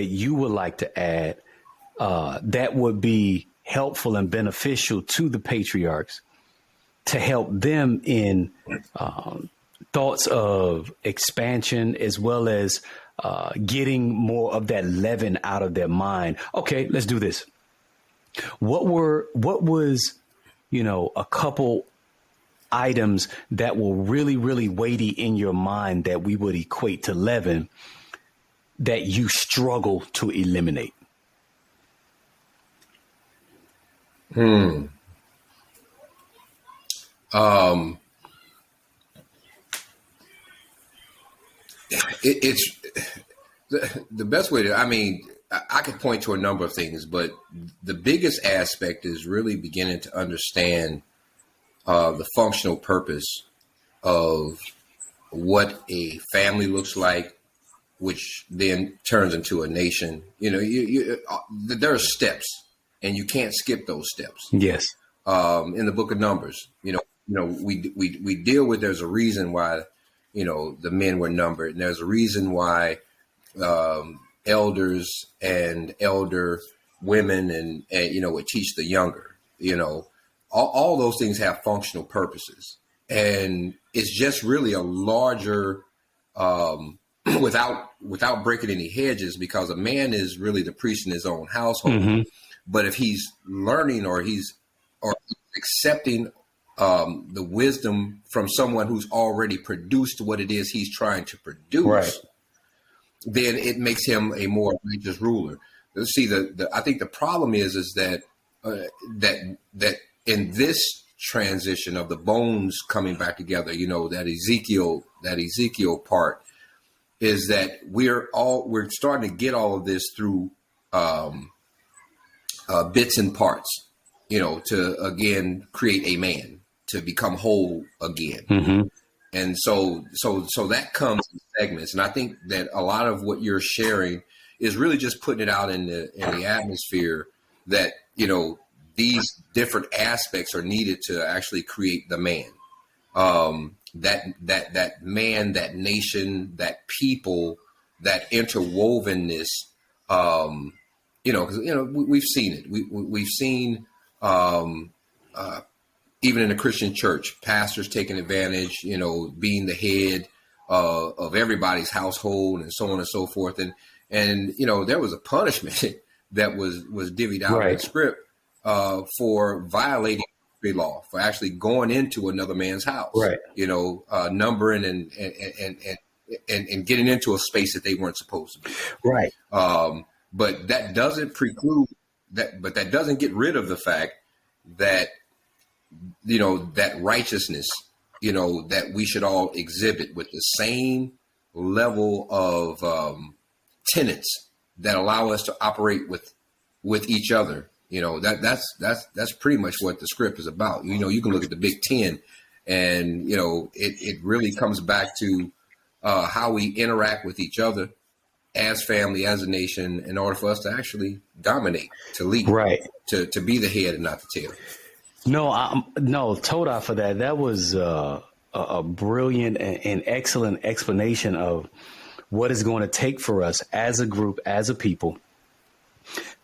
you would like to add that would be helpful and beneficial to the patriarchs to help them in thoughts of expansion, as well as getting more of that leaven out of their mind? Okay, let's do this. What was, a couple items that were really, really weighty in your mind that we would equate to leaven that you struggle to eliminate? It's the best way to, I could point to a number of things, but the biggest aspect is really beginning to understand the functional purpose of what a family looks like, which then turns into a nation. There are steps, and you can't skip those steps. Yes. In the book of Numbers, we deal with, there's a reason why, the men were numbered, and there's a reason why elders and elder women and would teach the younger. All those things have functional purposes, and it's just really a larger, without breaking any hedges, because a man is really the priest in his own household. But if he's learning or accepting the wisdom from someone who's already produced what it is he's trying to produce, Right. then it makes him a more righteous ruler. See, I think the problem is that that in this transition of the bones coming back together, that Ezekiel part, is that we're starting to get all of this through bits and parts, to again create a man, to become whole again. Mm-hmm. And so that comes in segments. And I think that a lot of what you're sharing is really just putting it out in the atmosphere that, these different aspects are needed to actually create the man. That man, that nation, that people, that interwovenness, because we've seen it. We've seen even in the Christian church, pastors taking advantage, being the head of everybody's household and so on and so forth. And there was a punishment that was divvied out in the script for violating the law, for actually going into another man's house, right? Numbering and getting into a space that they weren't supposed to be, right? But that doesn't preclude that. But that doesn't get rid of the fact that that righteousness, that we should all exhibit with the same level of tenets that allow us to operate with each other. That's pretty much what the script is about. You can look at the Big Ten, and it really comes back to how we interact with each other as family, as a nation, in order for us to actually dominate, to lead, right, to be the head and not the tail. No, Torah for that. That was a brilliant and excellent explanation of what it's going to take for us as a group, as a people,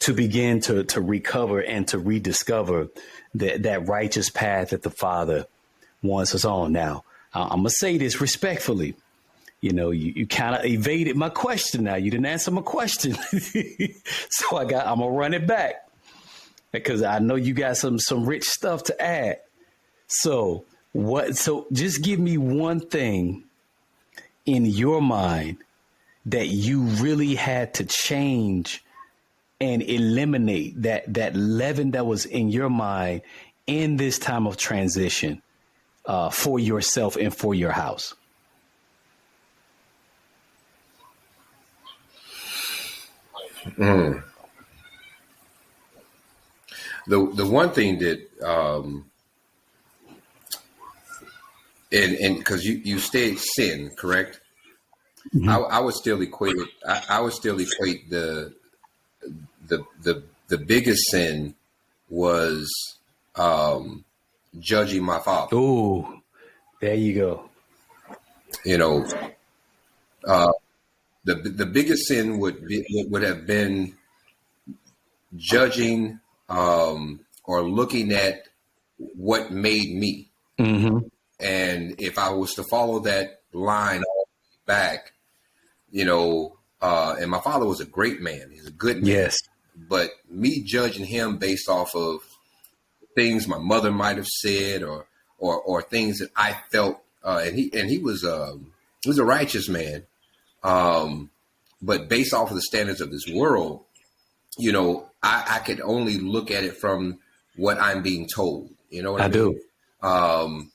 to begin to recover and to rediscover that righteous path that the Father wants us on. Now, I'm going to say this respectfully. You kind of evaded my question. Now you didn't answer my question. So I'm going to run it back, because I know you got some rich stuff to add. So just give me one thing in your mind that you really had to change and eliminate, that leaven that was in your mind in this time of transition for yourself and for your house. The one thing that and because you stayed sin, correct? Mm-hmm. I would still equate it. I would still equate the biggest sin was judging my father. Ooh, there you go. The biggest sin would have been judging or looking at what made me. Mm-hmm. And if I was to follow that line all the way back, and my father was a great man. He's a good man. Yes. But me judging him based off of things my mother might have said or things that I felt, and he was a righteous man. But based off of the standards of this world, I could only look at it from what I'm being told. You know what I mean? Do.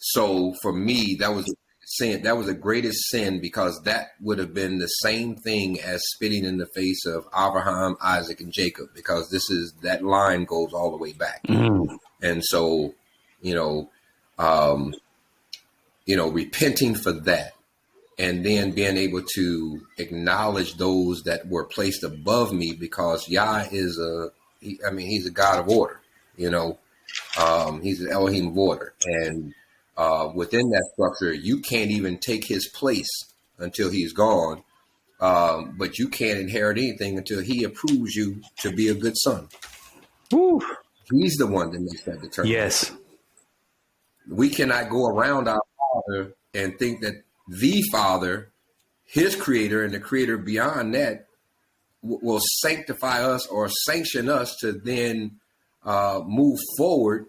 So for me, that was a sin. That was the greatest sin, because that would have been the same thing as spitting in the face of Abraham, Isaac, and Jacob, because that line goes all the way back. Mm. And so, repenting for that, and then being able to acknowledge those that were placed above me, because Yah is he's a God of order, he's an Elohim of order. And within that structure, you can't even take his place until he's gone. But you can't inherit anything until he approves you to be a good son. Woo. He's the one that makes that determination. Yes. We cannot go around our Father and think that the Father, his creator, and the creator beyond that will sanctify us or sanction us to then move forward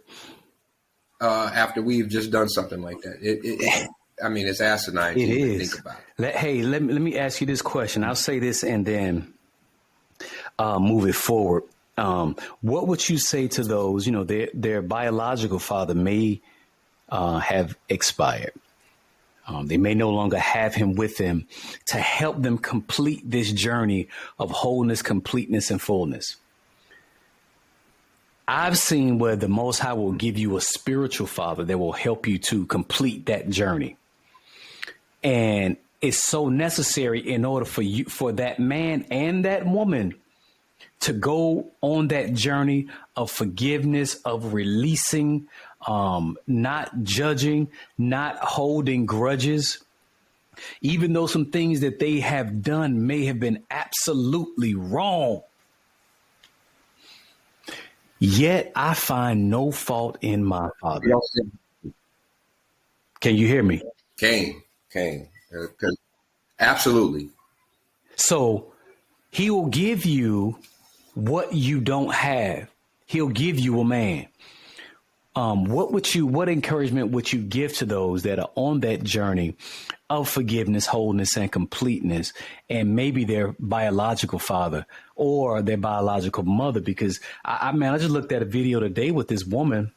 after we've just done something like that. I mean, it's asinine to even think about it. Hey, let me ask you this question. I'll say this and then move it forward. What would you say to those, their biological father may have expired? They may no longer have him with them to help them complete this journey of wholeness, completeness, and fullness. I've seen where the Most High will give you a spiritual father that will help you to complete that journey. And it's so necessary in order for that man and that woman to go on that journey of forgiveness, of releasing, not judging, not holding grudges, even though some things that they have done may have been absolutely wrong. Yet I find no fault in my father. Can you hear me? Can. Absolutely. So he will give you what you don't have. He'll give you a man. What encouragement would you give to those that are on that journey of forgiveness, wholeness, and completeness, and maybe their biological father or their biological mother? Because I just looked at a video today with this woman.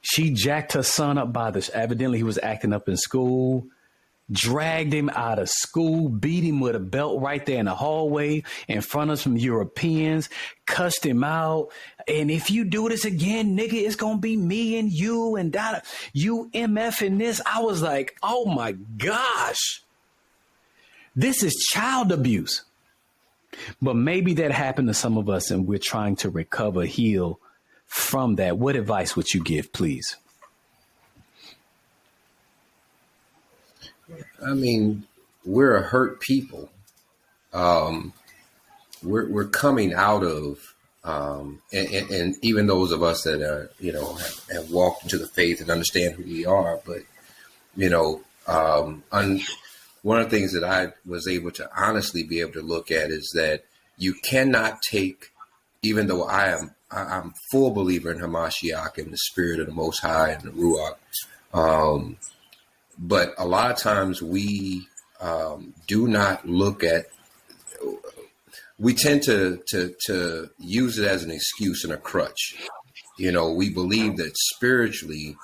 She jacked her son up evidently he was acting up in school, dragged him out of school, beat him with a belt right there in the hallway in front of some Europeans, cussed him out. And if you do this again, nigga, it's going to be me and you and that, you MF and this. I was like, oh my gosh, this is child abuse. But maybe that happened to some of us and we're trying to recover, heal from that. What advice would you give, please? I mean, we're a hurt people. We're coming out of, and even those of us that are, have walked into the faith and understand who we are. But, one of the things that I was able to honestly be able to look at is that you cannot take, even though I'm full believer in Hamashiach and the spirit of the Most High and the Ruach. But a lot of times we do not look at, we tend to use it as an excuse and a crutch. We believe that spiritually,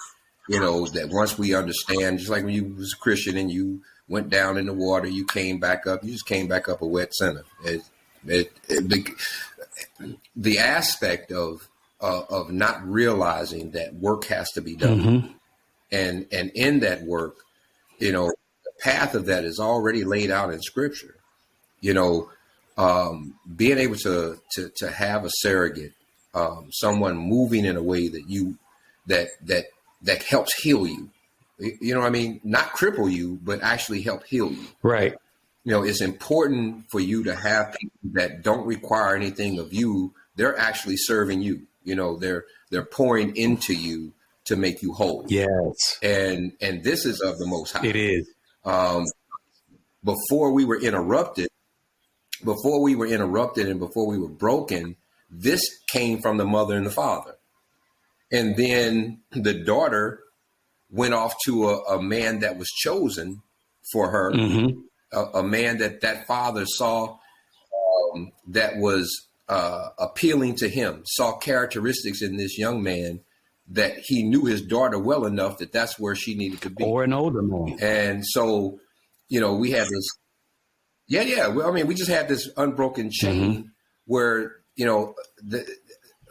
that once we understand, just like when you was a Christian and you went down in the water, you came back up, you just came back up a wet sinner. The aspect of not realizing that work has to be done. Mm-hmm. And in that work, the path of that is already laid out in Scripture. Being able to have a surrogate, someone moving in a way that helps heal you. You know what I mean? Not cripple you, but actually help heal you. Right. It's important for you to have people that don't require anything of you. They're actually serving you. They're pouring into you to make you whole. Yes. And this is of the Most High. It is. Before we were interrupted and before we were broken, this came from the mother and the father. And then the daughter went off to a man that was chosen for her, mm-hmm. a man that father saw that was appealing to him, saw characteristics in this young man that he knew his daughter well enough that that's where she needed to be. Or an older man. And so, we had this, Well, we just had this unbroken chain mm-hmm. where,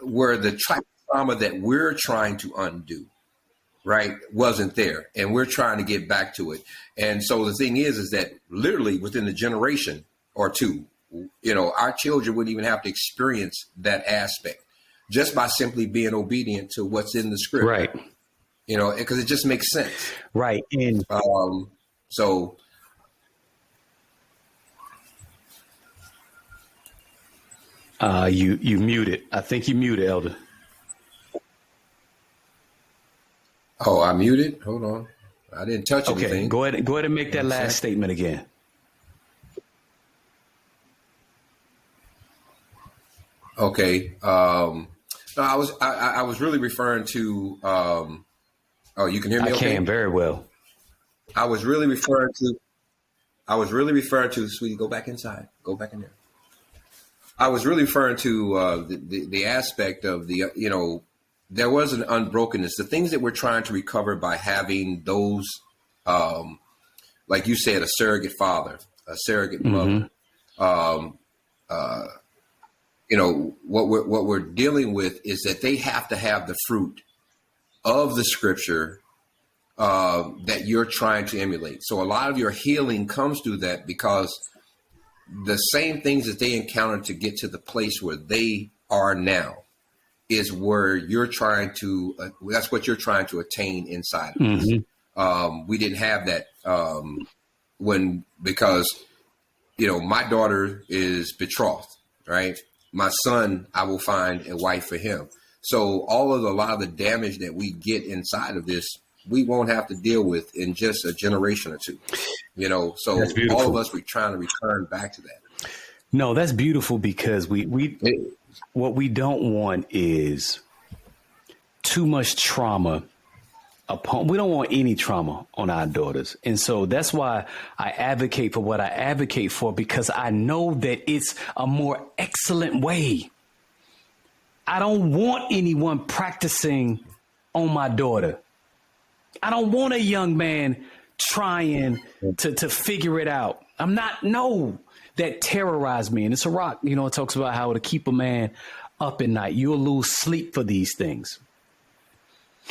where the trauma that we're trying to undo, right, wasn't there. And we're trying to get back to it. And so the thing is that literally within a generation or two, our children wouldn't even have to experience that aspect just by simply being obedient to what's in the script. Right. Because it just makes sense. Right. And so. You muted. I think you muted, Elder. Oh, I muted? Hold on. I didn't touch anything. Go ahead and make that last statement again. Okay. No, I was really referring to Oh, you can hear me? I Okay. can very well. I was really referring to, sweetie, go back inside. Go back in there. I was really referring to the aspect of there was an unbrokenness. The things that we're trying to recover by having those, like you said, a surrogate father, a surrogate mother. What we're dealing with is that they have to have the fruit of the scripture that you're trying to emulate. So a lot of your healing comes through that, because the same things that they encountered to get to the place where they are now is where you're trying to, that's what you're trying to attain inside of us. We didn't have that because my daughter is betrothed, right? My son, I will find a wife for him. So a lot of the damage that we get inside of this, we won't have to deal with in just a generation or two, so all of us, we're trying to return back to that. No, that's beautiful, because what we don't want is too much trauma we don't want any trauma on our daughters. And so that's why I advocate for what I advocate for, because I know that it's a more excellent way. I don't want anyone practicing on my daughter. I don't want a young man trying to figure it out. That terrorized me. And it's a rock, it talks about how to keep a man up at night. You'll lose sleep for these things.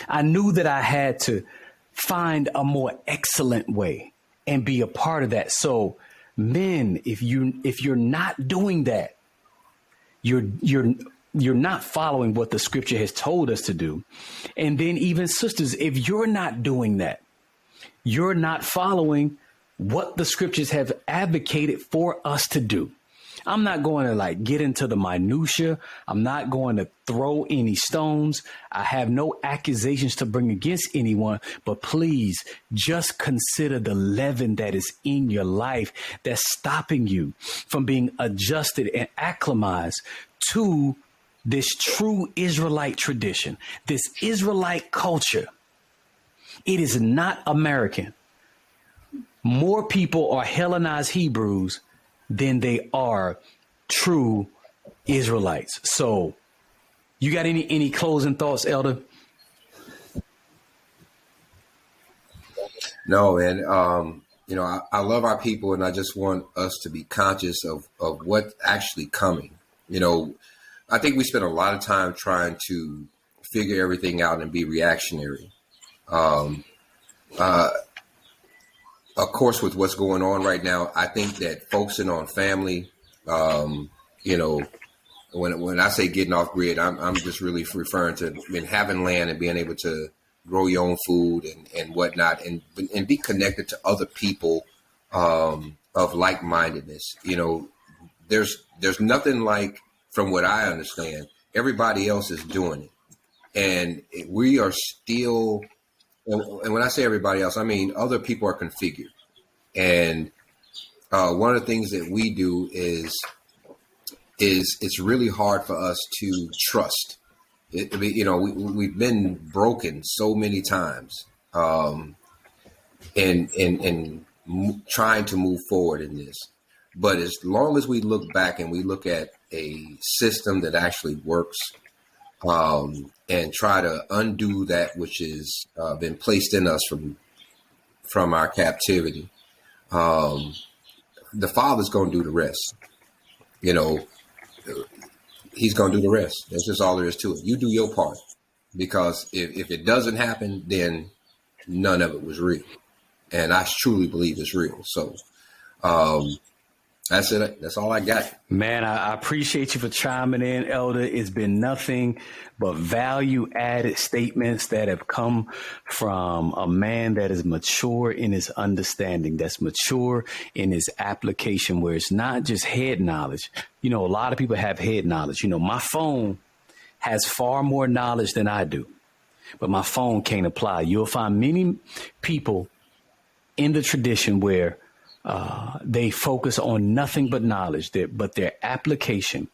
I knew that I had to find a more excellent way and be a part of that. So men, if you're not doing that, you're not following what the scripture has told us to do. And then even sisters, if you're not doing that, you're not following what the scriptures have advocated for us to do. I'm not going to get into the minutia. I'm not going to throw any stones. I have no accusations to bring against anyone, but please just consider the leaven that is in your life that's stopping you from being adjusted and acclimatized to this true Israelite tradition, this Israelite culture. It is not American. More people are Hellenized Hebrews than they are true Israelites. So you got any closing thoughts, Elder? No, and I love our people, and I just want us to be conscious of what's actually coming. I think we spend a lot of time trying to figure everything out and be reactionary. Of course, with what's going on right now, I think that focusing on family, when I say getting off grid, I'm just really referring to having land and being able to grow your own food and whatnot, and be connected to other people of like-mindedness. There's nothing like, from what I understand, everybody else is doing it, and we are still. And when I say everybody else, I mean other people are configured. And one of the things that we do is it's really hard for us to trust. We've been broken so many times, and trying to move forward in this. But as long as we look back and we look at a system that actually works, and try to undo that which has been placed in us from our captivity, the Father's going to do the rest. He's going to do the rest. That's just all there is to it. You do your part, because if it doesn't happen, then none of it was real. And I truly believe it's real. So that's it. That's all I got. Man, I appreciate you for chiming in, Elder. It's been nothing but value-added statements that have come from a man that is mature in his understanding, that's mature in his application, where it's not just head knowledge. A lot of people have head knowledge. My phone has far more knowledge than I do, but my phone can't apply. You'll find many people in the tradition where they focus on nothing but knowledge, but their application,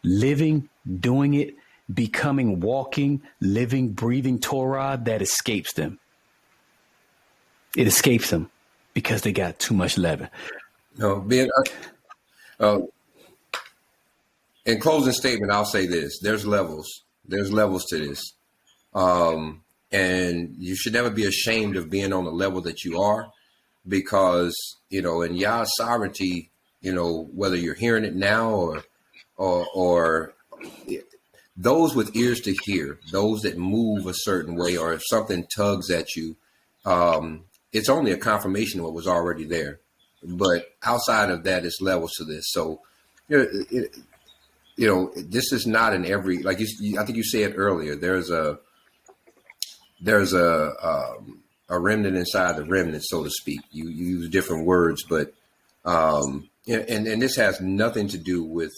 living, doing it, becoming, walking, living, breathing Torah, that escapes them. It escapes them because they got too much leaven. No, in closing statement, I'll say this: there's levels. There's levels to this, and you should never be ashamed of being on the level that you are, because in Yah's sovereignty, whether you're hearing it now or those with ears to hear, those that move a certain way, or if something tugs at you, it's only a confirmation of what was already there. But outside of that, it's levels to this. So, this is not in every, like I think you said earlier, there's a remnant inside the remnant, so to speak. You use different words, but and this has nothing to do with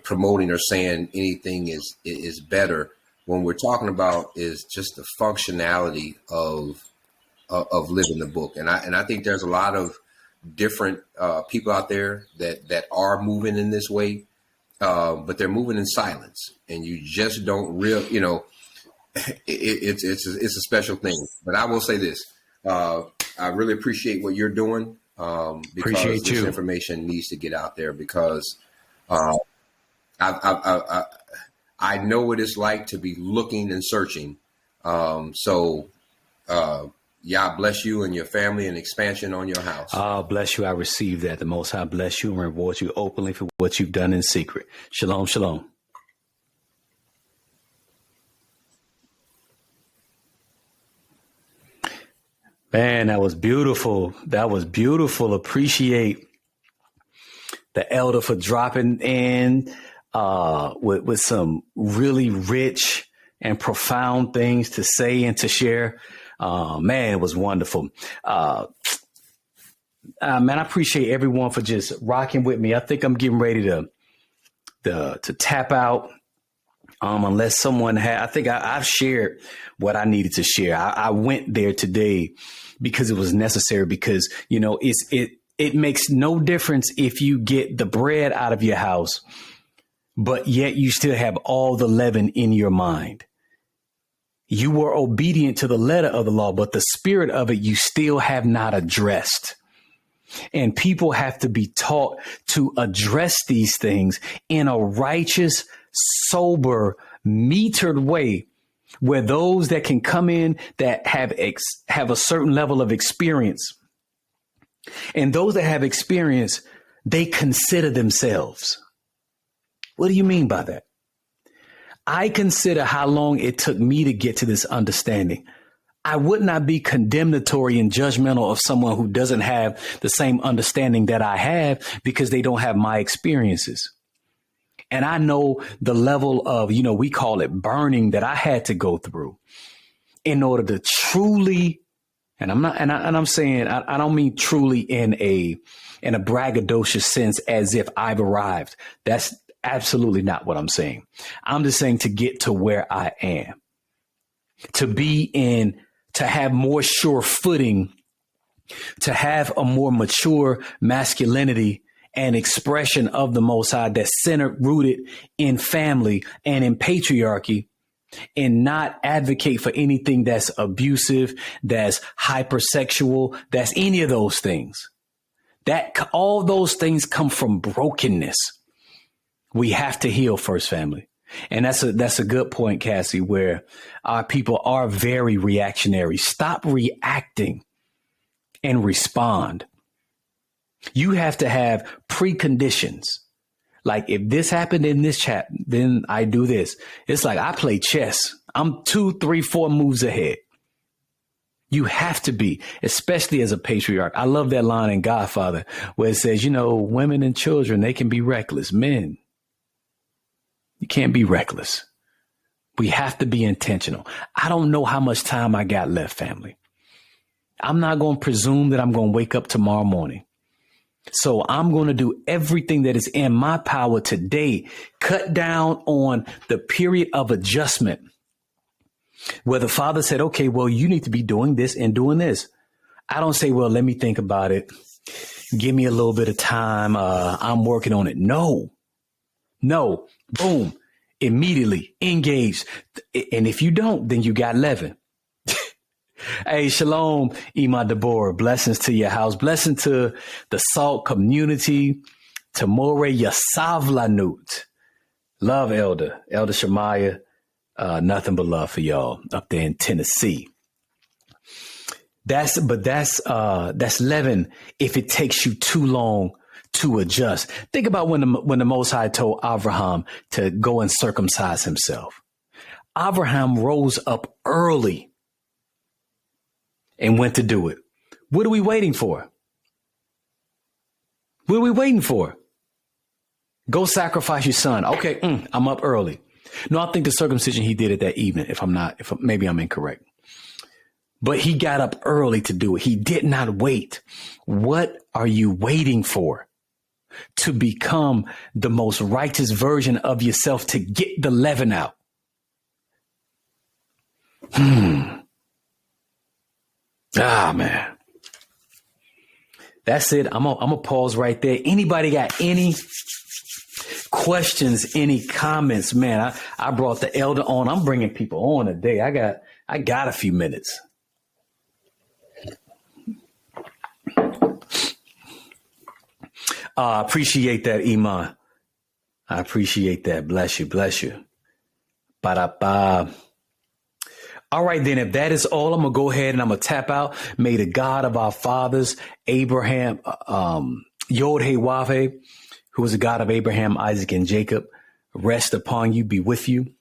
promoting or saying anything is better. When we're talking about is just the functionality of living the book, and I think there's a lot of different people out there that are moving in this way, but they're moving in silence, and you just don't it's a special thing. But I will say this: I really appreciate what you're doing, because this information needs to get out there, because I know what it's like to be looking and searching. Yah bless you and your family and expansion on your house. Bless you. I receive that. The Most High bless you and reward you openly for what you've done in secret. Shalom, shalom. Man, that was beautiful. That was beautiful. Appreciate the elder for dropping in with some really rich and profound things to say and to share. Man, it was wonderful. Man, I appreciate everyone for just rocking with me. I think I'm getting ready to tap out. Unless someone I think I've shared what I needed to share. I went there today because it was necessary, because, it makes no difference if you get the bread out of your house, but yet you still have all the leaven in your mind. You were obedient to the letter of the law, but the spirit of it you still have not addressed. And people have to be taught to address these things in a righteous, sober, metered way, where those that can come in that have a certain level of experience, and those that have experience, they consider themselves. What do you mean by that? I consider how long it took me to get to this understanding. I would not be condemnatory and judgmental of someone who doesn't have the same understanding that I have, because they don't have my experiences. And I know the level of, we call it burning, that I had to go through in order to truly, and I'm saying, I don't mean truly in a braggadocious sense as if I've arrived. That's absolutely not what I'm saying. I'm just saying to get to where I am, to have more sure footing, to have a more mature masculinity and expression of the Most High that's centered, rooted in family and in patriarchy, and not advocate for anything that's abusive, that's hypersexual, that's any of those things. That all those things come from brokenness. We have to heal first, family. And that's a good point, Cassie, where our people are very reactionary. Stop reacting and respond. You have to have preconditions. Like, if this happened in this chat, then I do this. It's like I play chess. I'm 2, 3, 4 moves ahead. You have to be, especially as a patriarch. I love that line in Godfather where it says, women and children, they can be reckless. Men, you can't be reckless. We have to be intentional. I don't know how much time I got left, family. I'm not going to presume that I'm going to wake up tomorrow morning. So I'm going to do everything that is in my power today, cut down on the period of adjustment where the Father said, okay, well, you need to be doing this and doing this. I don't say, well, let me think about it. Give me a little bit of time. I'm working on it. No, boom, immediately engaged. And if you don't, then you got leaven. Hey, shalom, Ima Deborah. Blessings to your house. Blessing to the SALT community. To More Yasavlanut. Love Elder Shemaiah. Nothing but love for y'all up there in Tennessee. That's Leaven if it takes you too long to adjust. Think about when the Most High told Abraham to go and circumcise himself. Abraham rose up early and went to do it. What are we waiting for? What are we waiting for? Go sacrifice your son. Okay, I'm up early. No, I think the circumcision he did it that evening. Maybe I'm incorrect. But he got up early to do it. He did not wait. What are you waiting for? To become the most righteous version of yourself, to get the leaven out. Ah, man. That's it. I'm gonna pause right there. Anybody got any questions, any comments? Man, I brought the elder on. I'm bringing people on today. I got a few minutes. Appreciate that, Iman. I appreciate that. Bless you. Bless you. Ba-da-ba. All right, then, if that is all, I'm going to go ahead and I'm going to tap out. May the God of our fathers, Abraham, Yod-Heh-Wav-Heh, who is the God of Abraham, Isaac, and Jacob, rest upon you, be with you,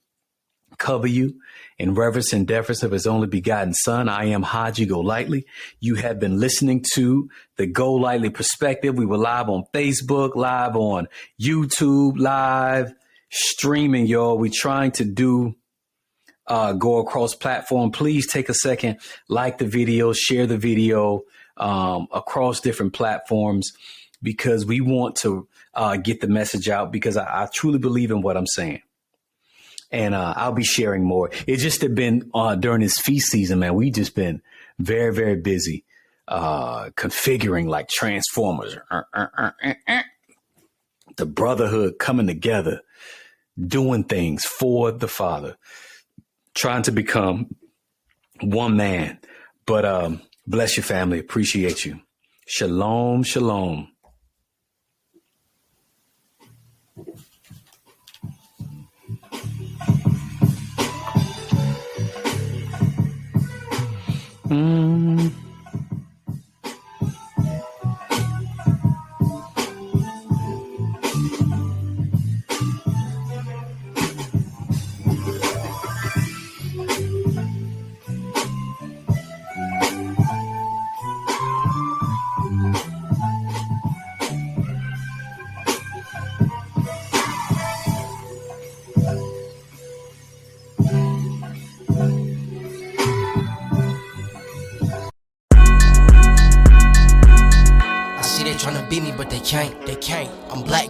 cover you in reverence and deference of his only begotten son. I am Haji Go Lightly. You have been listening to the Go Lightly Perspective. We were live on Facebook, live on YouTube, live streaming, y'all. We're trying to go across platform. Please take a second, like the video, share the video across different platforms, because we want to get the message out, because I truly believe in what I'm saying. And I'll be sharing more. It's just been during this feast season, man. We just been very, very busy configuring like transformers. The brotherhood coming together, doing things for the Father, trying to become one man. But bless your family. Appreciate you. Shalom, shalom. Tryna beat me, but they can't. I'm black.